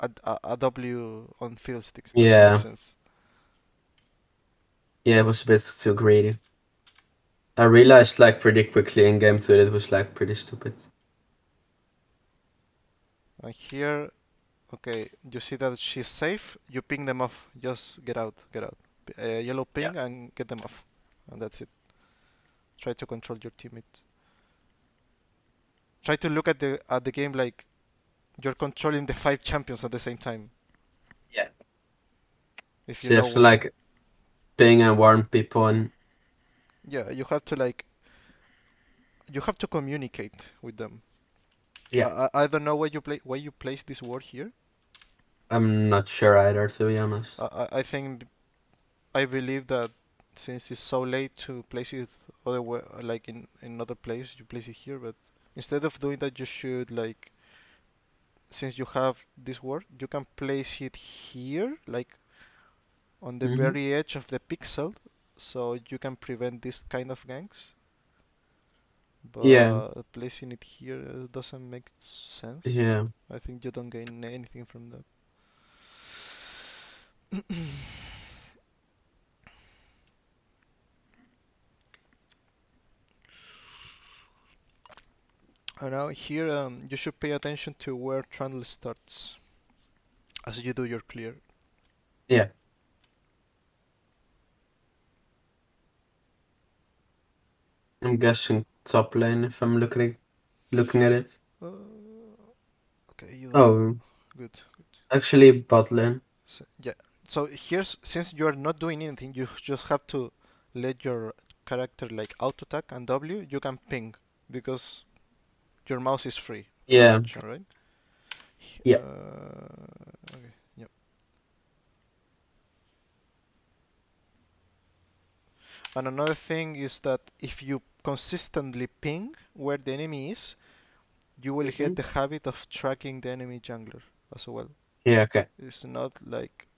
a W on Fiddlesticks. Doesn't make Yeah. sense. Yeah, it was a bit too greedy. I realized like pretty quickly in game two that it was like pretty stupid. And here, okay, you see that she's safe. You ping them off. Just get out, get out. Yellow Yeah. ping and get them off, and that's it. Try to control your teammates. Try to look at the game like you're controlling the five champions at the same time. Yeah. If you So you know have to what, like ping and warn people and yeah, you have to like you have to communicate with them. yeah. I don't know why you place this word here. I'm not sure either, to be honest. I think I believe that since it's so late to place it other way, like in another place, you place it here. But instead of doing that, you should like since you have this word, you can place it here, like on the Hmm. very edge of the pixel, so you can prevent this kind of ganks. Yeah. But placing it here doesn't make sense. Yeah. I think you don't gain anything from that. And now here, you should pay attention to where Trundle starts as you do your clear. Yeah. I'm guessing top lane if I'm looking at it. Okay, you don't. Oh, Good, good. actually bot lane. So, So here's, since you are not doing anything, you just have to let your character like auto attack and W. You can ping because your mouse is free from Yeah. action, right? Yeah. Okay. Yep. And another thing is that if you consistently ping where the enemy is, you will Hmm. get the habit of tracking the enemy jungler as well. Yeah. Okay. It's not like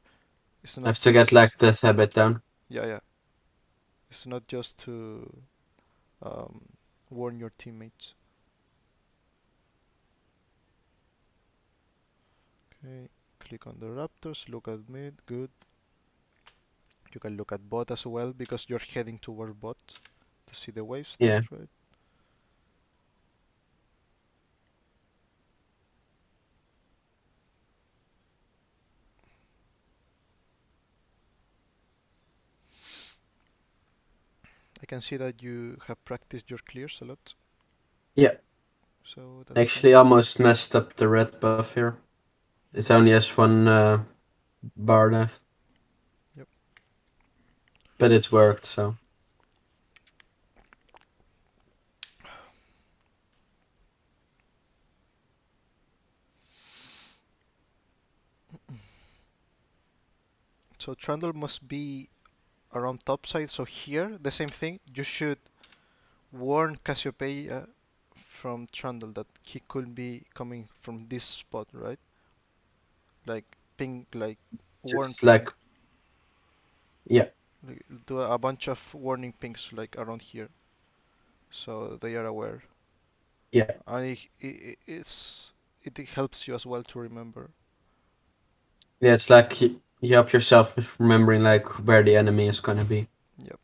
it's I not have to get like just this habit down. yeah. It's not just to um, warn your teammates. Okay, click on the raptors. Look at mid. Good. You can look at bot as well because you're heading toward bot to see the wave Yeah. state, right? I can see that you have practiced your clears a lot, Yeah. so that's fine. Actually, almost messed up the red buff here. It only has one bar left, Yep. but it worked. So So Trundle must be around top side. So here, the same thing. You should warn Cassiopeia from Trundle that he could be coming from this spot, right? Like ping, like warn just ping. like yeah, Like, do a bunch of warning pings like around here, so they are aware. yeah, And it helps you as well to remember. yeah. It's like you help yourself with remembering like where the enemy is gonna be. Yep.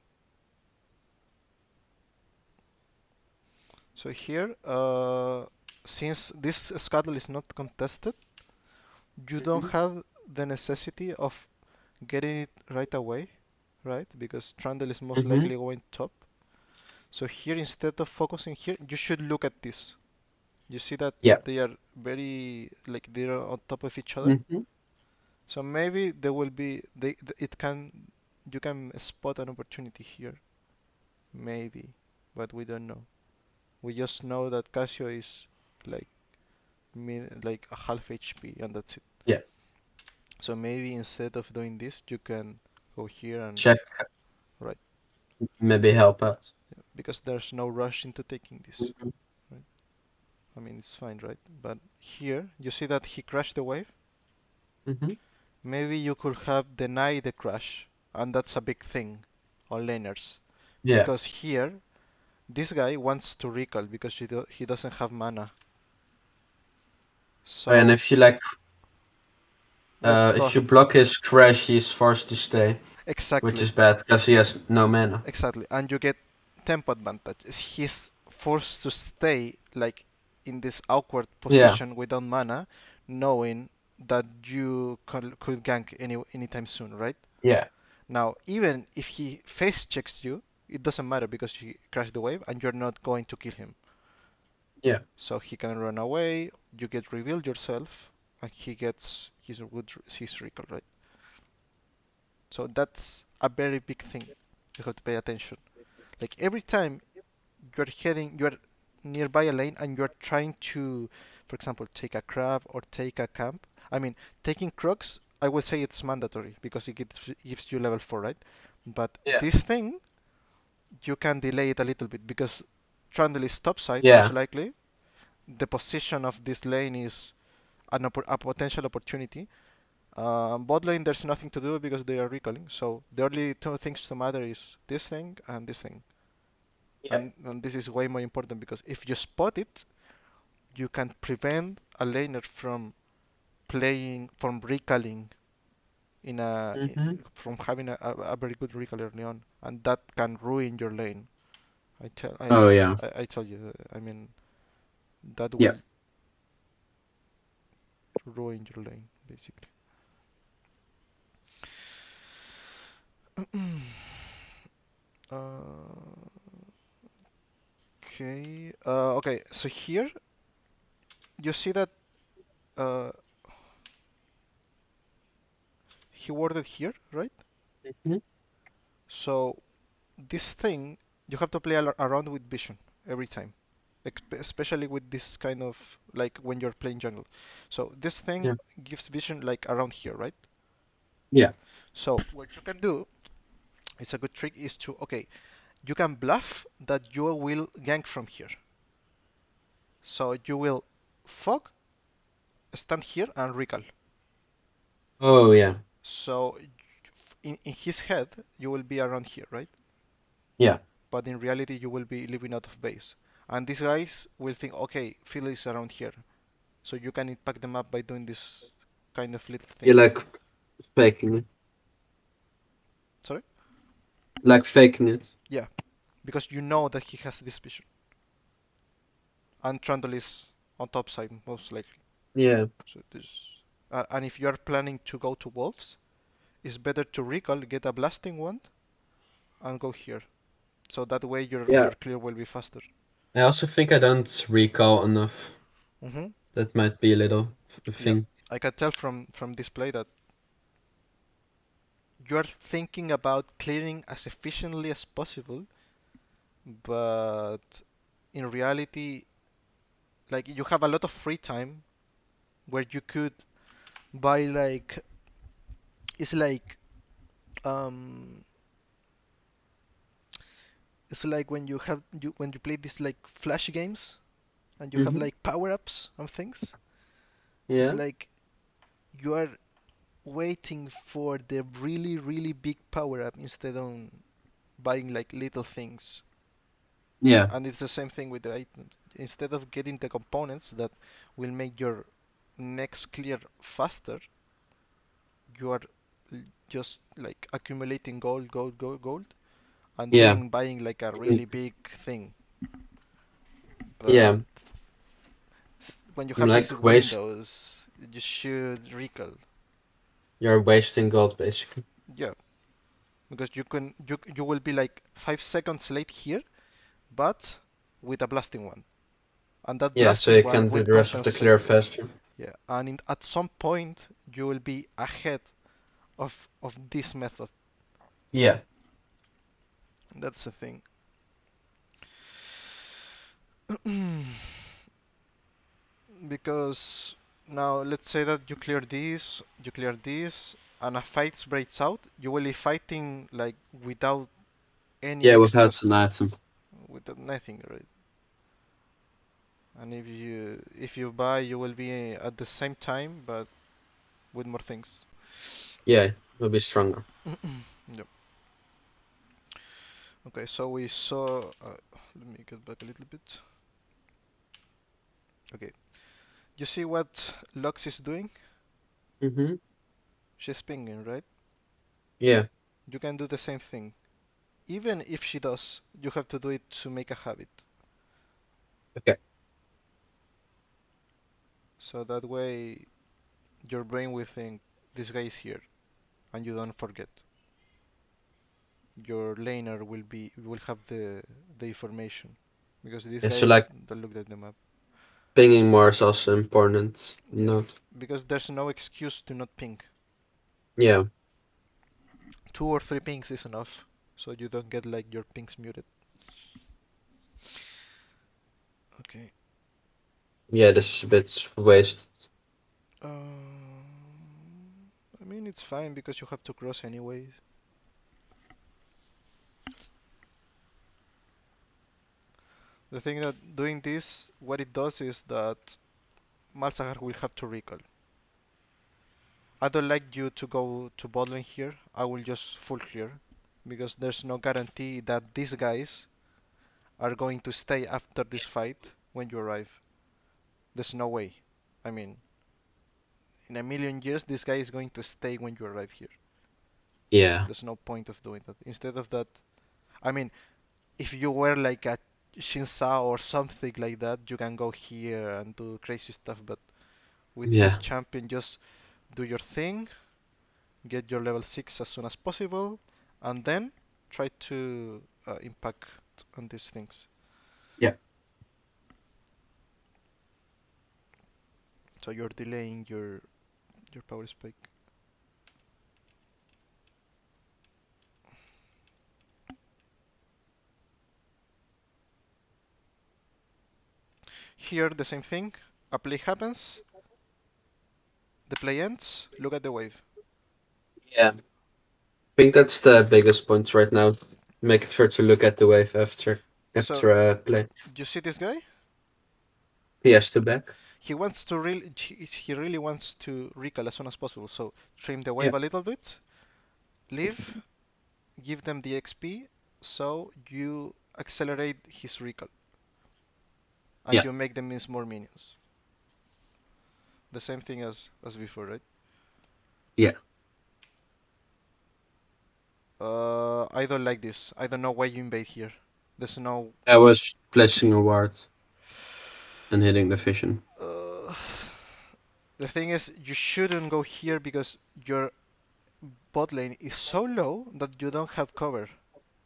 So here, since this scuttle is not contested, you don't Hmm. have the necessity of getting it right away, right? Because Trundle is most Hmm. likely going top. So here, instead of focusing here, you should look at this. You see that Yeah. they are very like they're on top of each other. Hmm. So maybe there will be it can you can spot an opportunity here, maybe, but we don't know. We just know that Casio is like like a half HP and that's it. Yeah. So maybe instead of doing this, you can go here and Check right, maybe help out. yeah, because there's no rush into taking this. Hmm. Right? I mean it's fine, right? But here you see that he crashed the wave. Hmm. Maybe you could have denied the crash, and that's a big thing on laners. Yeah. Because here, this guy wants to recall because he doesn't have mana. And So, if you like, no, go if you ahead. block his crash, he's forced to stay, which Exactly, is bad because he has no mana. exactly. And you get tempo advantage. He's forced to stay like in this awkward Yeah. position without mana, knowing that you could gank anytime soon, right? Yeah. Now, even if he face checks you, it doesn't matter because he crashed the wave and you're not going to kill him. Yeah. So he can run away, you get revealed yourself, and he gets his recall, right? So that's a very big thing. You have to pay attention. Like every time you're nearby a lane and you're trying to, for example, take a crab or take a camp. I mean, taking crocs, I would say it's mandatory because it gives you level 4, right? But Yeah. this thing, you can delay it a little bit because Trundle is topside, most Yeah. likely. The position of this lane is a potential opportunity. Bot lane, there's nothing to do because they are recalling. So the only two things to matter is this thing and this thing. Yeah. And this is way more important because if you spot it, you can prevent a laner from recalling in a Hmm. from having a very good recall early on, and that can ruin your lane. I tell Oh yeah. I tell you, I mean that Yeah. will ruin your lane basically. Okay. Okay. So here you see that uh, he warded here, right? Hmm. So this thing, you have to play around with vision every time, especially with this kind of like when you're playing jungle. So this thing Yeah. gives vision like around here, right? Yeah. So what you can do, it's a good trick, is to okay, you can bluff that you will gank from here. So you will fog, stand here, and recall. Oh yeah. So in his head, you will be around here, right? Yeah. But in reality, you will be living out of base. And these guys will think, okay, Phil is around here. So you can impact them up by doing this kind of little You things. faking it. Sorry? Like faking it. Yeah, because you know that he has this vision. And Trundle is on top side, most likely. Yeah. So this, and if you are planning to go to Wolves, it's better to recall, get a blasting wand, and go here. So that way Yeah. your clear will be faster. I also think I don't recall enough. Mm-hmm. That might be a little Yeah, thing. I can tell from this play that you are thinking about clearing as efficiently as possible, but in reality, like you have a lot of free time where you could buy like it's like um it's like when you play these like flash games and you have Hmm. like power ups and things. It's Yeah. like you are waiting for the really big power up instead of buying like little things. Yeah. And it's the same thing with the items. Instead of getting the components that will make your next clear faster, you are just like accumulating gold, and Yeah. then buying like a Mm, really big thing. yeah. But when you I'm have these like waste. windows, you should recall. You're wasting gold basically. Yeah, because you will be like 5 seconds late here, but with a blasting one, and that Yeah. So blasting you one can do will the rest of the clear compensate you. faster. Yeah, and at some point you will be ahead of this method. Yeah. That's the thing. Because now let's say that you clear this, and a fight breaks out. You will be fighting like without any Yeah. extra Without an item. with nothing, right? And if you buy, you will be at the same time, but with more things. Yeah. Will be stronger. Yep. Okay, so we saw. Let me get back a little bit. Okay, you see what Lux is doing? Mm-hmm. She's pinging, right? Yeah. You can do the same thing. Even if she does, you have to do it to make a habit. Okay. So that way, your brain will think this guy is here, and you don't forget. Your laner will have the information because these Yeah. So guys like don't look at the map. pinging more is also important. Yeah, Note. because there's no excuse to not ping. Yeah. 2 or 3 pings is enough, so you don't get like your pings muted. Okay. Yeah. This is a bit wasted. I mean it's fine because you have to cross anyway. The thing that doing this, what it does is that Malzahar will have to recall. I don't like you to go to botlane here. I will just full clear because there's no guarantee that these guys are going to stay after this fight when you arrive. There's no way. I mean, in a million years, this guy is going to stay when you arrive here. Yeah. There's no point of doing that. Instead of that, I mean, if you were like a Shinsa or something like that, you can go here and do crazy stuff. But with this Yeah. champion, just do your thing, get your level 6 as soon as possible, and then try to impact on these things. Yeah. So you're delaying your power spike. here the same thing. A play happens, the play ends, look at the wave. Yeah. I think that's the biggest point right now. Making sure to look at the wave So, after a play. you see this guy? He has to back. He really wants to recall as soon as possible. So trim the wave Yeah. a little bit, leave, give them the XP, so you accelerate his recall and Yeah. you make them miss more minions. The same thing as before, right? Yeah. I don't like this. I don't know why you invade here. There's no. I was placing a ward and hitting the vision. Uh, the thing is, you shouldn't go here because your bot lane is so low that you don't have cover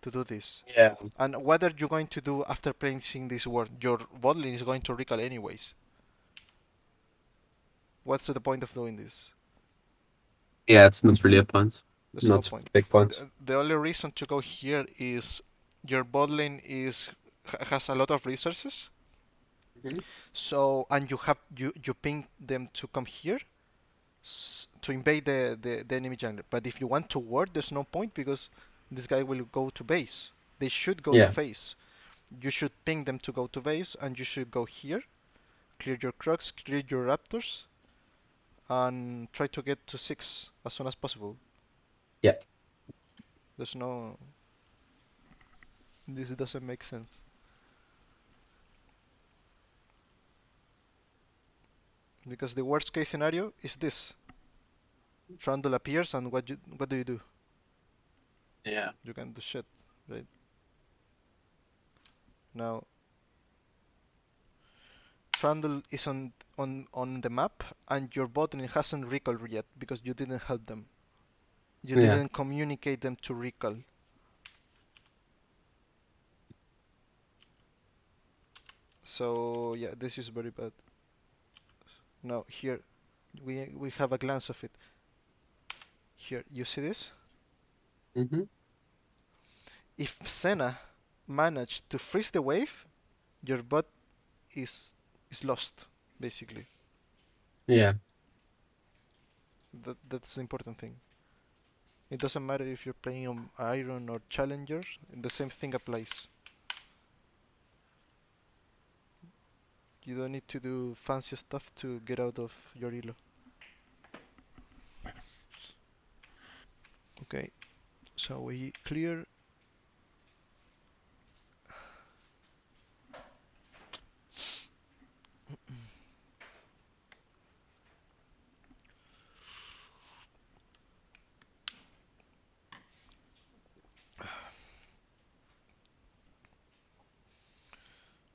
to do this. Yeah. And what are you going to do after placing this ward? Your bot lane is going to recall anyways. What's the point of doing this? Yeah, it's not really a point. There's no Not a point. big point. The only reason to go here is your bot lane has a lot of resources. Mhm. So and you ping them to come here to invade the enemy jungler. But if you want to ward, there's no point because this guy will go to base. They should go to Yeah. face. You should ping them to go to base, and you should go here, clear your Crocs, clear your Raptors, and try to get to 6 as soon as possible. Yeah. There's no. This doesn't make sense. Because the worst case scenario is this. Trundle appears, and what do you do? Yeah. You can do shit, right? Now, Trundle is on the map, and your bot lane hasn't recalled yet because you didn't help them. You Yeah. didn't communicate them to recall. So yeah, this is very bad. Now here, we have a glance of it. Here, you see this? Mm-hmm. If Senna managed to freeze the wave, your bot is is lost, basically. Yeah. That's the important thing. It doesn't matter if you're playing on Iron or Challenger, the same thing applies. You don't need to do fancy stuff to get out of your elo. Okay, so we clear.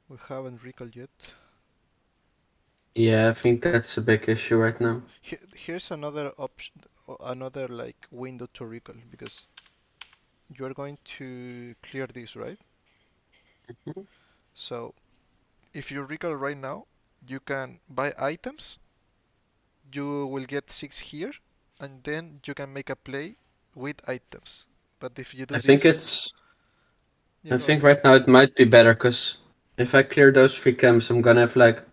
We haven't recalled yet. Yeah, I think that's a big issue right now. Here's another option, another like window to recall because you are going to clear this, right? Mhm. So if you recall right now, you can buy items. You will get 6 here, and then you can make a play with items. But if you do I think this, it's. yeah, I go think ahead. right now it might be better because if I clear those three camps, I'm gonna have like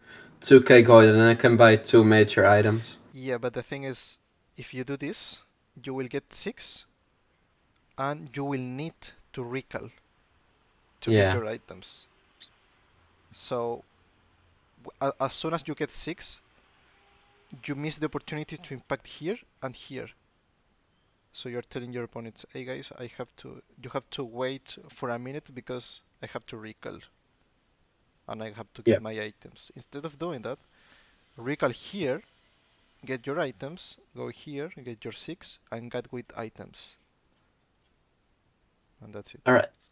2k gold and I can buy two major items. Yeah, but the thing is, if you do this, you will get 6, and you will need to recall to get Yeah. your items. So as soon as you get 6, you miss the opportunity to impact here and here. So you're telling your opponents, hey guys, you have to wait for a minute because I have to recall and I have to Yeah. get my items. Instead of doing that, recall here, get your items, go here, get your 6, and get with items. And that's it. All right.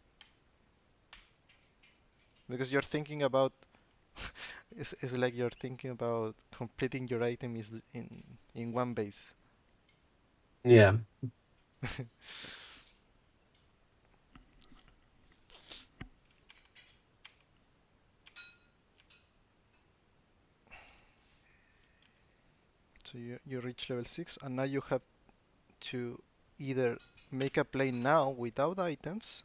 Because you're thinking about, it's like you're thinking about completing your item is in one base. Yeah. So you reach level 6, and now you have to either make a play now without items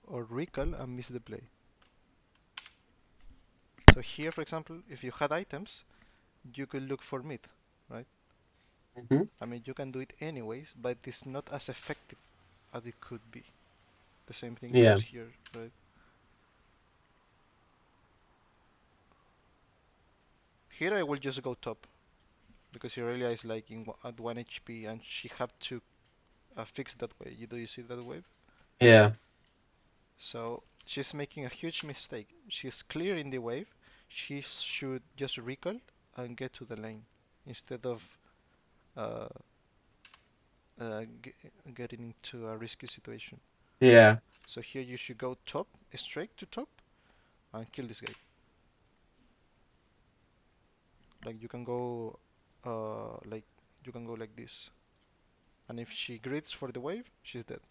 or recall and miss the play. So here, for example, if you had items, you could look for mid, right? Hmm. I mean, you can do it anyways, but it's not as effective as it could be. The same thing Yeah. goes here, right? Here I will just go top because Irelia is like at 1 HP and she have to fix that wave. Do you see that wave? Yeah. So she's making a huge mistake. She's clearing the wave. She should just recall and get to the lane instead of uh, uh, ge getting into a risky situation. Yeah. So here you should go top, straight to top, and kill this guy. Like like you can go like this. And if she grids for the wave, she's dead.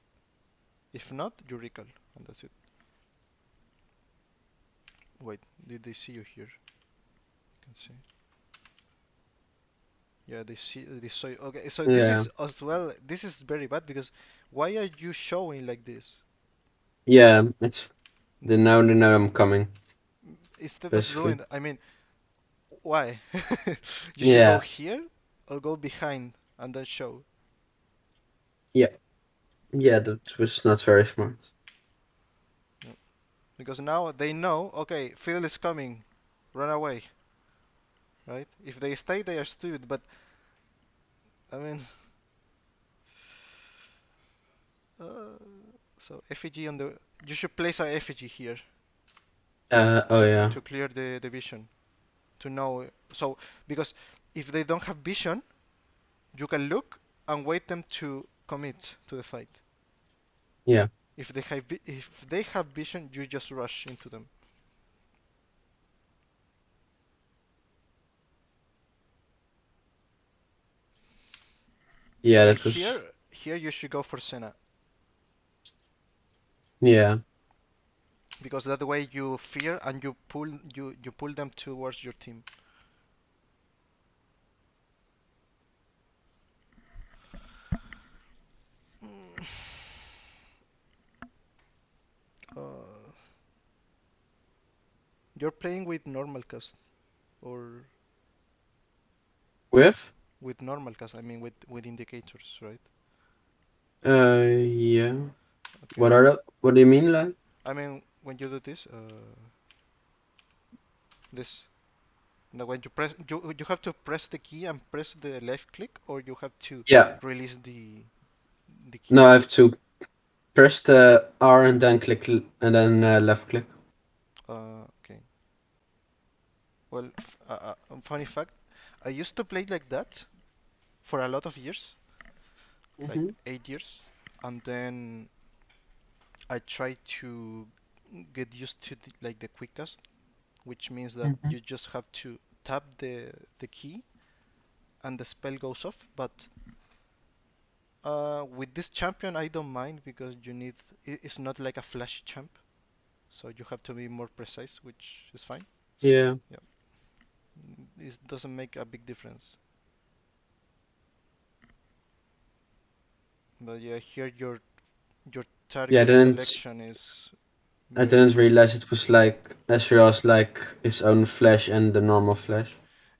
If not, you recall, and that's it. Wait, did they see you here? You can see. Yeah, they saw you. Okay, so this Yeah. is as well. This is very bad because why are you showing like this Yeah. It's they know I'm coming, instead of doing basically. that? I mean, why? You should go Yeah. here or go behind and then show. Yeah. Yeah. That was not very smart. Yeah. Because now they know. Okay, Fiddle is coming. Run away, right? If they stay, they are stupid. But I mean, uh, so effigy on the. You should place a effigy here Oh yeah. to clear the vision. To know. So because if they don't have vision, you can look and wait them to commit to the fight. Yeah. If they have vision, you just rush into them. Yeah. Like That was. here you should go for Senna Yeah. because that way you fear and you pull them towards your team. Mm, Uh, you're playing with normal cast or With. with normal cast. I mean with indicators, right? Yeah. Okay. What do you mean, like? I mean when you do this, this. Now when you have to press the key and press the left click, or you have to Yeah. release the key. No, I have to press the R and then and then left click. Okay. Well, funny fact, I used to play like that for a lot of years, like Mm-hmm. 8 years, and then I tried to get used to like the quickest, which means that Mm-hmm. you just have to tap the key and the spell goes off. But with this champion, I don't mind because it's not like a flash champ, so you have to be more precise, which is fine. Yeah. Yeah, this doesn't make a big difference. But yeah, here your Yeah. target selection is I very didn't important. realize it was like Ezreal's like his own flash and the normal flash.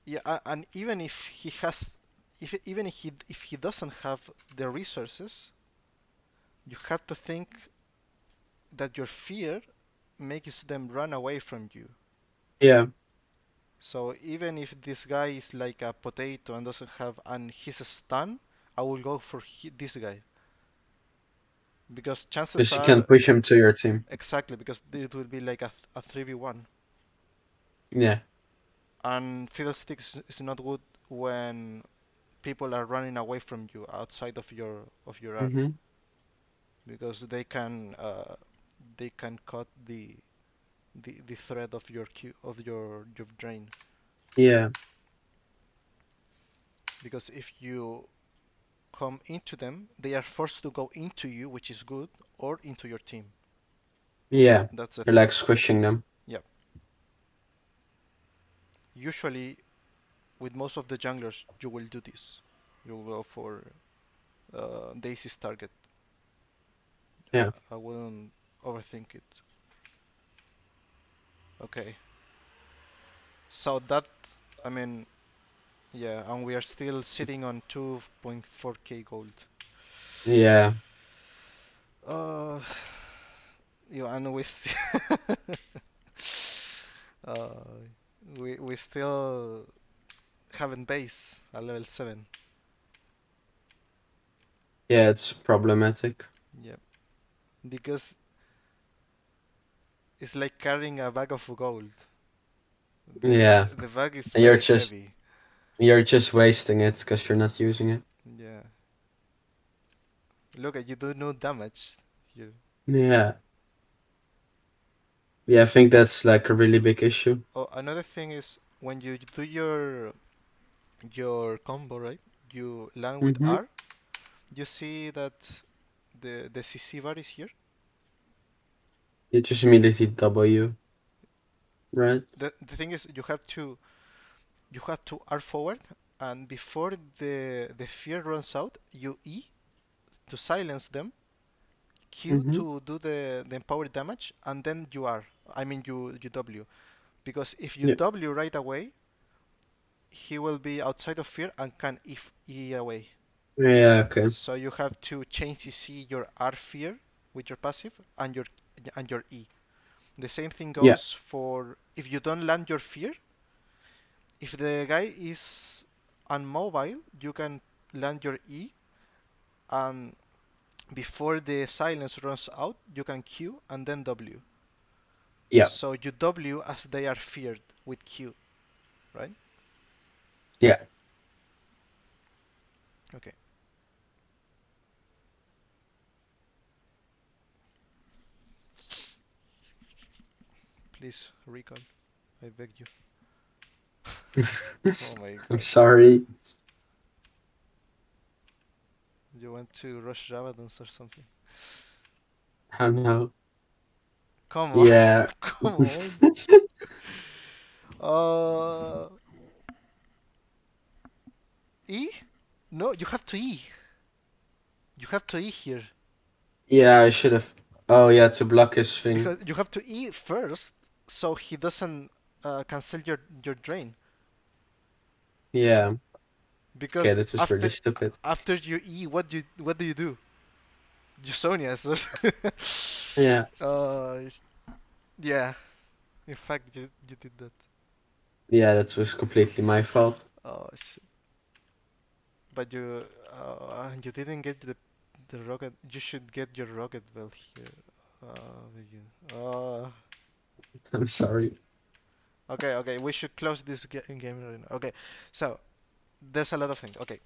Yeah, and even if he has, if even if he doesn't have the resources, you have to think that your fear makes them run away from you. Yeah. So even if this guy is like a potato and doesn't have, and he's a stun, I will go for this guy because chances Because you can are push him to your team. exactly because it will be like a 3v1. Yeah. And Fiddlesticks is not good when people are running away from you outside of your R Mm-hmm. because they can cut the thread of your your drain. Yeah. Because if you come into them, they are forced to go into you, which is good, or into your team. Yeah. That's the You're thing. like squishing them. Yeah. Usually, with most of the junglers, you will do this. You will go for Daisy's target. Yeah. I wouldn't overthink it. Okay. So that, I mean, yeah, and we are still sitting on 2.4k gold. Yeah, Uh, and we still, uh, we still haven't base at level 7. yeah, it's problematic. Yep. Because it's like carrying a bag of gold. Yeah, The bag is and you're very just heavy. you're just wasting it because you're not using it. Yeah. Look, you do no damage. You. Yeah, yeah, I think that's like a really big issue. Oh, another thing is when you do your combo, right? You land with Mm-hmm. R. You see that the CC bar is here. You just immediately W, right? The thing is you have to R forward, and before the fear runs out, you E to silence them, Q Mm-hmm. to do the empower damage, and then you R. I mean you W. Because if you Yeah. W right away, he will be outside of fear and can E away. Yeah. Okay. So you have to change CC your R fear with your passive and your E. The same thing Yeah. goes for if you don't land your fear. If the guy is unmobile, you can land your E, and before the silence runs out, you can Q and then W. Yeah. So you W as they are feared with Q, right? Yeah. Okay, please recall. I beg you. Oh my I'm god. sorry. You want to rush Rabadons or something? I know. Come on, Yeah. come on. Uh, E? No, you have to E. You have to E here Yeah, I should have. Oh, yeah, to block his thing. because you have to E first, so he doesn't cancel your drain. Yeah. Okay, Because that was after really stupid. after you E, what do you do? You Sonia. So Yeah. uh, yeah. In fact, you did that. Yeah, that was completely my fault. Oh shit. But you didn't get the rocket. You should get your rocket bell here. Uh, I'm sorry. okay, okay. We should close this game right now. Okay, so there's a lot of things. Okay,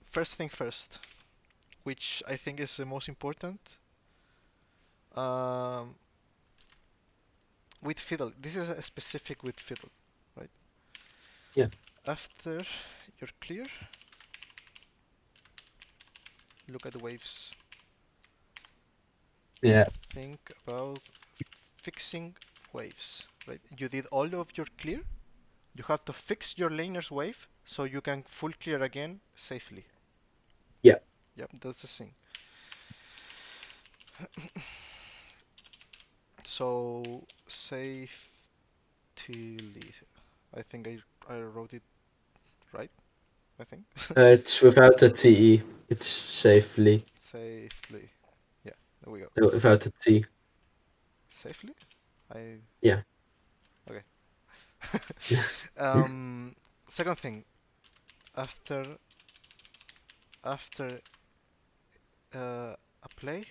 first thing first, which I think is the most important. Um, with fiddle, this is a specific with fiddle, right? Yeah. After you're clear, look at the waves. Yeah. Think about fixing waves, right? You did all of your clear. You have to fix your laner's wave so you can full clear again safely. Yeah. Yep, that's the thing. So safely. I think I wrote it right. I think It's without the TE. It's safely. safely. Yeah, there we go. Without the T. Safely. I Yeah. okay. um, Second thing, after after a play,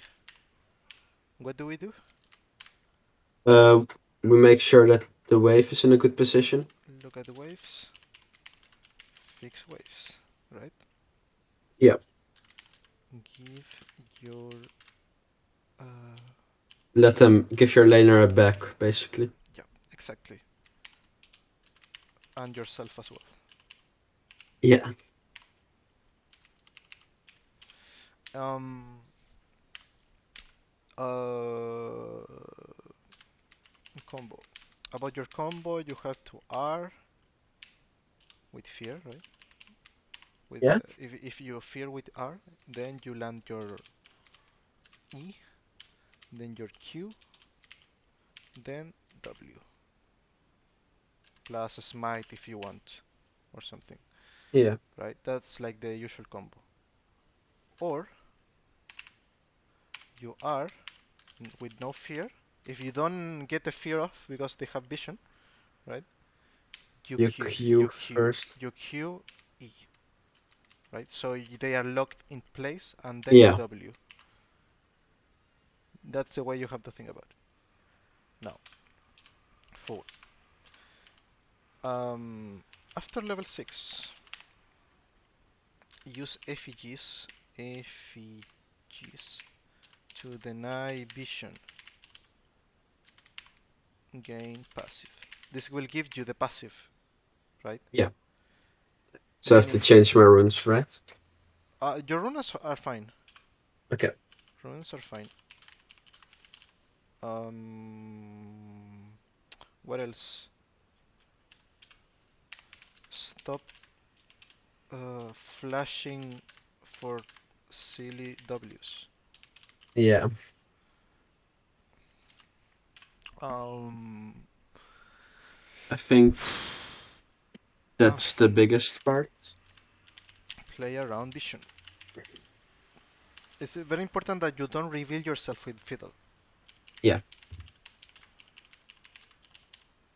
what do we do? Uh, we make sure that the wave is in a good position. Look at the waves. Fix waves, right? Yeah. Give your Let team. them give your laner a back, basically. Yeah, exactly. And yourself as well. Yeah. Um, uh, Combo. About your combo, you have to R with fear, right? With Yeah. if you fear with R, then you land your E, then your Q, then W. plus a smite if you want, or something, Yeah. right? That's like the usual combo. Or you are with no fear. If you don't get the fear off because they have vision, right? You You Q, Q you Q, first. you Q E, right? So they are locked in place, and then you Yeah. W. That's the way you have to think about it. Now, 4. Um, After level 6, use effigies to deny vision, gain passive. This will give you the passive, right? Yeah. So I have Then to if change my runes, right? your runes are fine, Okay. runes are fine. Um, what else? Stop flashing for silly W's. Yeah. Um, I think uh, that's the biggest part. Play around vision. It's very important that you don't reveal yourself with fiddle. Yeah.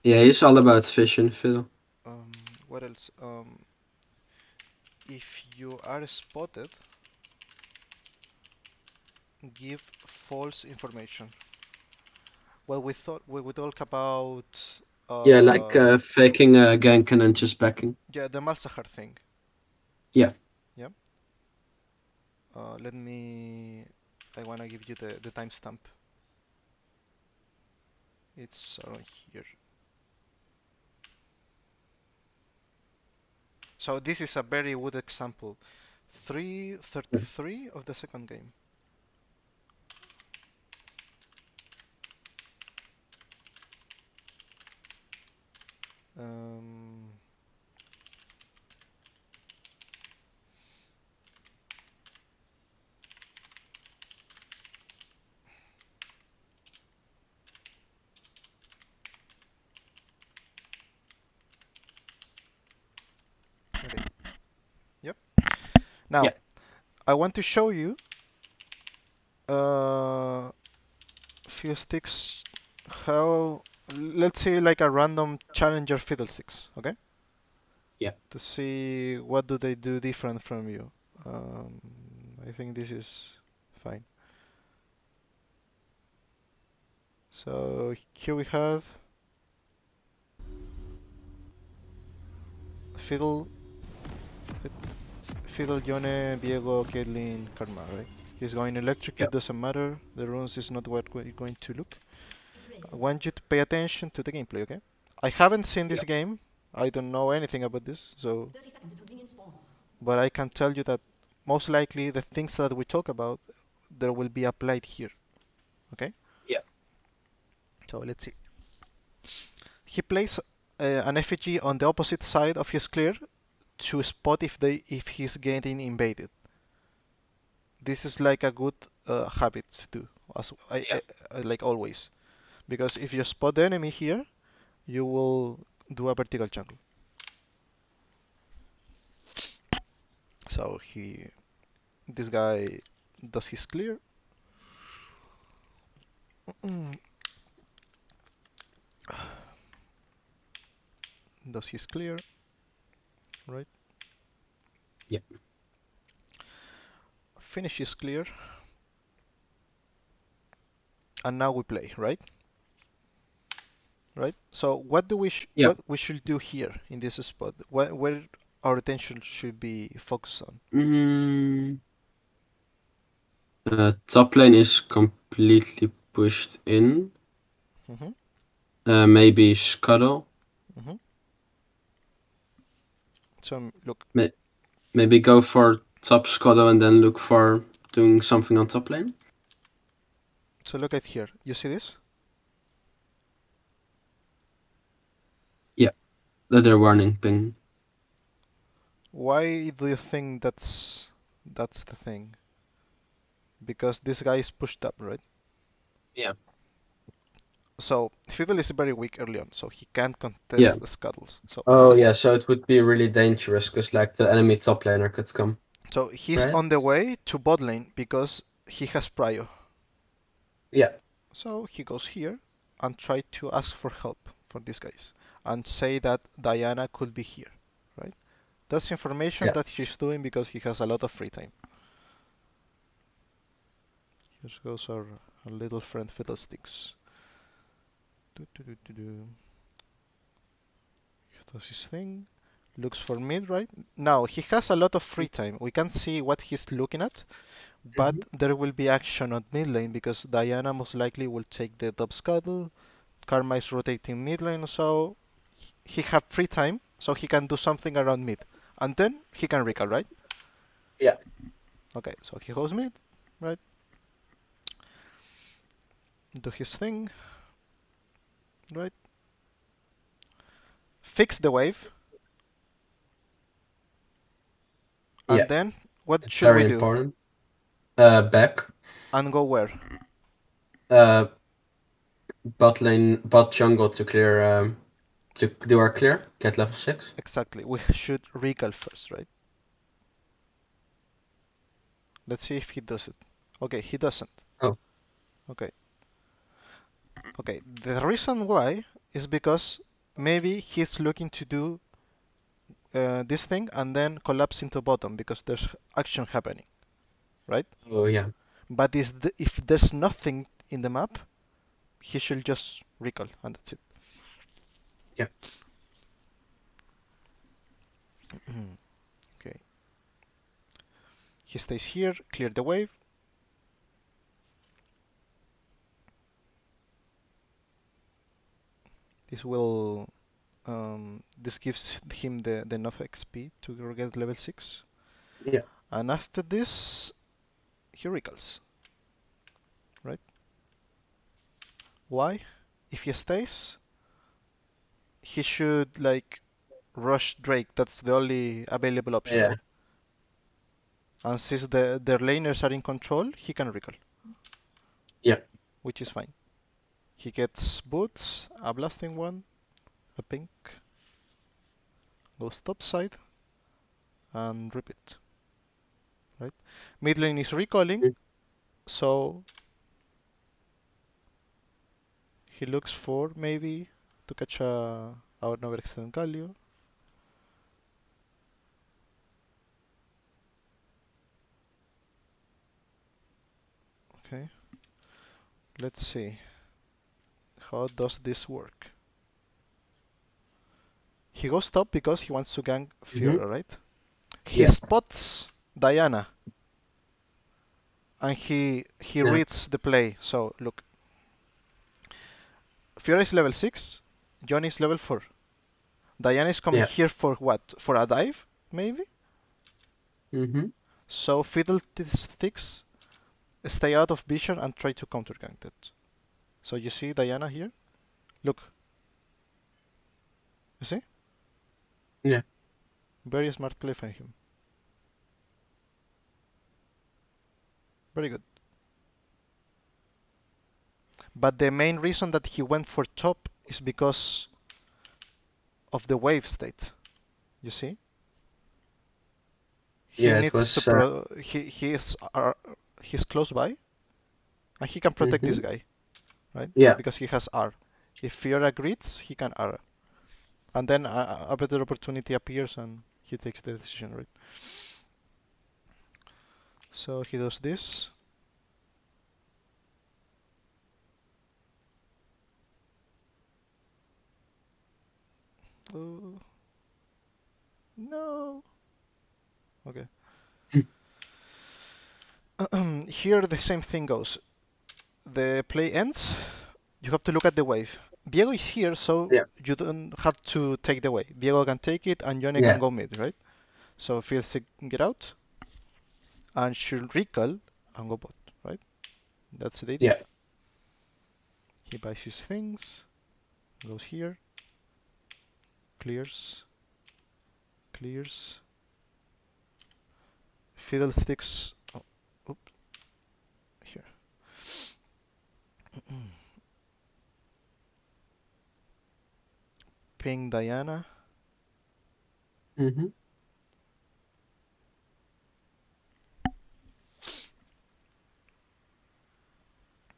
Yeah, he's all about vision, Fiddle. Um, what else? If you are spotted, give false information. Well, we talk about Yeah, like uh, faking a gank and then just backing. yeah, the Malzahar thing. Yeah. Yeah. Let me. I wanna give you the timestamp. It's around here. So this is a very good example. 3:33 of the second game. Um, okay. Yep. Yeah. Now I want to show you Fiddlesticks how, let's say, like a random challenger Fiddlesticks, okay? Yeah. To see what do they do different from you. Um, I think this is fine. So here we have Fiddle, Fiddle, Yone, Diego, Caitlyn, Karma, right? He's going Yeah. electrocute, doesn't matter. The runes is not what we're going to look. I want you to pay attention to the gameplay, okay? I haven't seen Yeah. this game. I don't know anything about this, so but I can tell you that most likely the things that we talk about there will be applied here. Okay? Yeah. So let's see. He plays an effigy on the opposite side of his clear to spot if he's getting invaded. This is like a good habit to do, as Yeah. like always, because if you spot the enemy here, you will do a vertical jungle. So this guy does his clear. Does his clear, right? Yeah. Finish his clear, and now we play, right? Right. So Yeah. what we should do here in this spot? Where our attention should be focused on? Mm, top lane is completely pushed in. Hmm. Maybe Scuttle. Hmm. So look. May- Maybe go for top Scuttle and then look for doing something on top lane. So look at here. You see this? Yeah. They're warning ping. Why do you think that's the thing? Because this guy is pushed up, right? Yeah. So Fiddle is very weak early on, so he can't Yeah. contest the scuttles. So Oh yeah, so it would be really dangerous because like the enemy top laner could come, he's right? on the way to bot lane because he has prio. Yeah. So he goes here and try to ask for help for these guys and say that Diana could be here, right? That's information Yeah. that he's doing because he has a lot of free time. Here goes our little friend Fiddlesticks. Do, do, do, do, do. Does his thing. Looks for mid, right? Now, he has a lot of free time. We can see what he's looking at, but Hmm. there will be action on mid lane because Diana most likely will take the top scuttle. Karma is rotating mid lane, so he have free time, so he can do something around mid. And then he can recall, right? Yeah. Okay, so he goes mid, right? Do his thing, right? Fix the wave, and Yeah. then what It's should we very do? important. Back. And go where? Uh, bot lane, bot jungle to clear. To do our clear. Get level 6. Exactly. We should recall first, right? Let's see if he does it. Okay, he doesn't. Oh. Okay. Okay. The reason why is because maybe he's looking to do this thing and then collapse into bottom because there's action happening, right? Oh yeah. But if there's nothing in the map, he should just recall and that's it. Yeah. Okay. He stays here, clear the wave. This will this gives him the enough XP to get level 6. Yeah. And after this, he recalls, right? Why? If he stays, he should like rush Drake. That's the only available option, Yeah. right? And since their laners are in control, he can recall, Yeah. which is fine. He gets boots, a blasting one, a pink, goes top side, and repeat, right? Mid lane is recalling, Mm. so he looks for maybe to catch our overextended Galio. Okay, let's see. How does this work? He goes top because he wants to gank Hmm. Fiora, right? He Yeah. spots Diana and he Yeah. reads the play. So look, Fiora is level 6, John is level 4. Diana is coming Yeah. here for what? For a dive, maybe? Hmm. So Fiddlesticks stay out of vision and try to counter gank that. So you see Diana here? Look, you see? Yeah. Very smart play from him. Very good. But the main reason that he went for top is because of the wave state. You see? He Yeah. It needs to was. he's close by and he can protect this Hmm. guy, right? Yeah. Because he has R. If Fiora greets, he can R. And then a better opportunity appears and he takes the decision, right? So he does this. Oh, no. Okay. Here the same thing goes. The play ends. You have to look at the wave. Diego is here, so Yeah. you don't have to take the wave. Diego can take it, and Yone can Yeah. go mid, right? So Fields get out, and should recall and go bot, right? That's the idea. Yeah. He buys his things, goes here, clears, clears. Fiddlesticks. Oh, oops, here. ping Diana. Mm-hmm.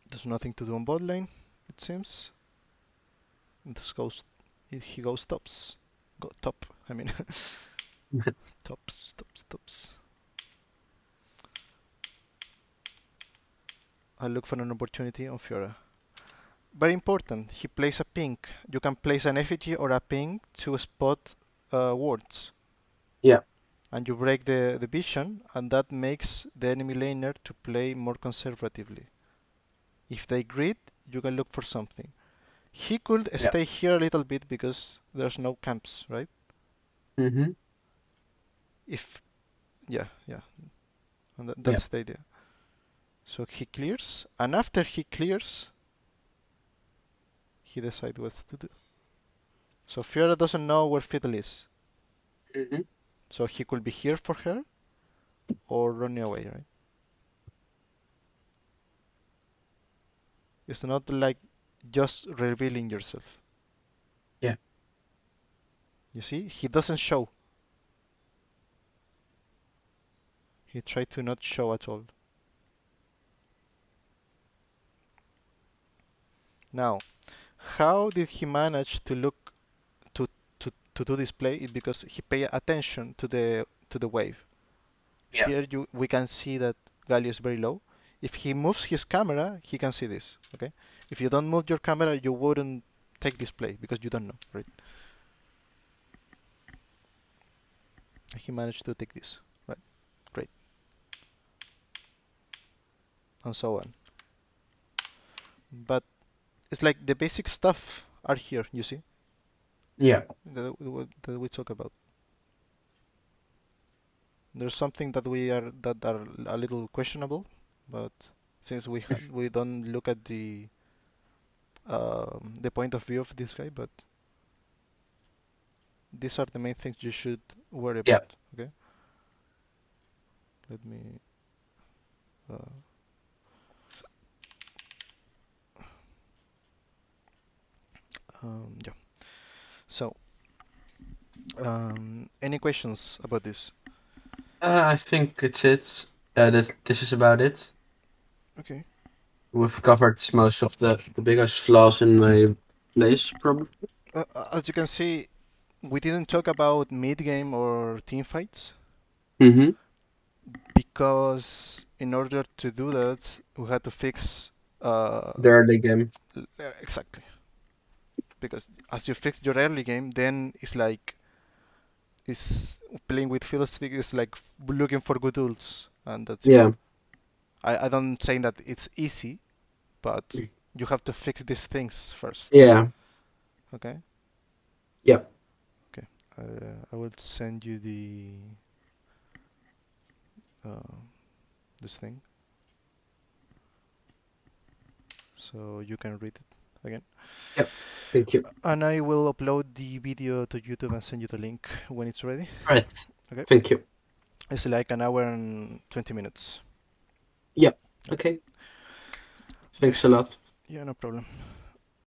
There's nothing to do on bot lane, it seems. This goes, he goes tops. Go top, I mean. Tops, tops, tops. I look for an opportunity on Fiora. Very important, he plays a pink. You can place an effigy or a pink to spot wards. Yeah. And you break the vision, and that makes the enemy laner to play more conservatively. If they grid, you can look for something. He could Yeah. stay here a little bit because there's no camps, right? Mm-hmm. If yeah, yeah, and Yeah. that's the idea. So he clears, and after he clears, he decides what to do. So Fiora doesn't know where Fiddle is, Mm-hmm. so he could be here for her or running away, right? It's not like just revealing yourself. Yeah. You see, he doesn't show. He tried to not show at all. Now, how did he manage to look to do this play? Is because he paid attention to the wave. Yeah. Here we can see that Galio is very low. If he moves his camera, he can see this. Okay. If you don't move your camera, you wouldn't take this play because you don't know, right? He managed to take this, right? Great, and so on. But it's like the basic stuff are here. You see Yeah. that we talk about. There's something that are a little questionable, but since we don't look at the point of view of this guy, but these are the main things you should worry Yeah. about. Okay, let me. Uh, yeah. So, any questions about this? I think it's it. This is about it. Okay. We've covered most of the biggest flaws in my plays, probably. As you can see, we didn't talk about mid game or team fights Mm-hmm. because in order to do that, we had to fix. Uh, The early game. exactly. Because as you fix your early game, then it's like is playing with Fiddlesticks is like looking for good tools, and that's it. Yeah. I don't say that it's easy, but you have to fix these things first. Yeah. Okay. Yeah. Okay. I will send you uh, this thing so you can read it again. Yeah. Thank you. And I will upload the video to YouTube and send you the link when it's ready. Right. Okay. Thank you. It's like an hour and 20 minutes. Yeah. Okay. Okay. This Thanks a lot. yeah, no problem.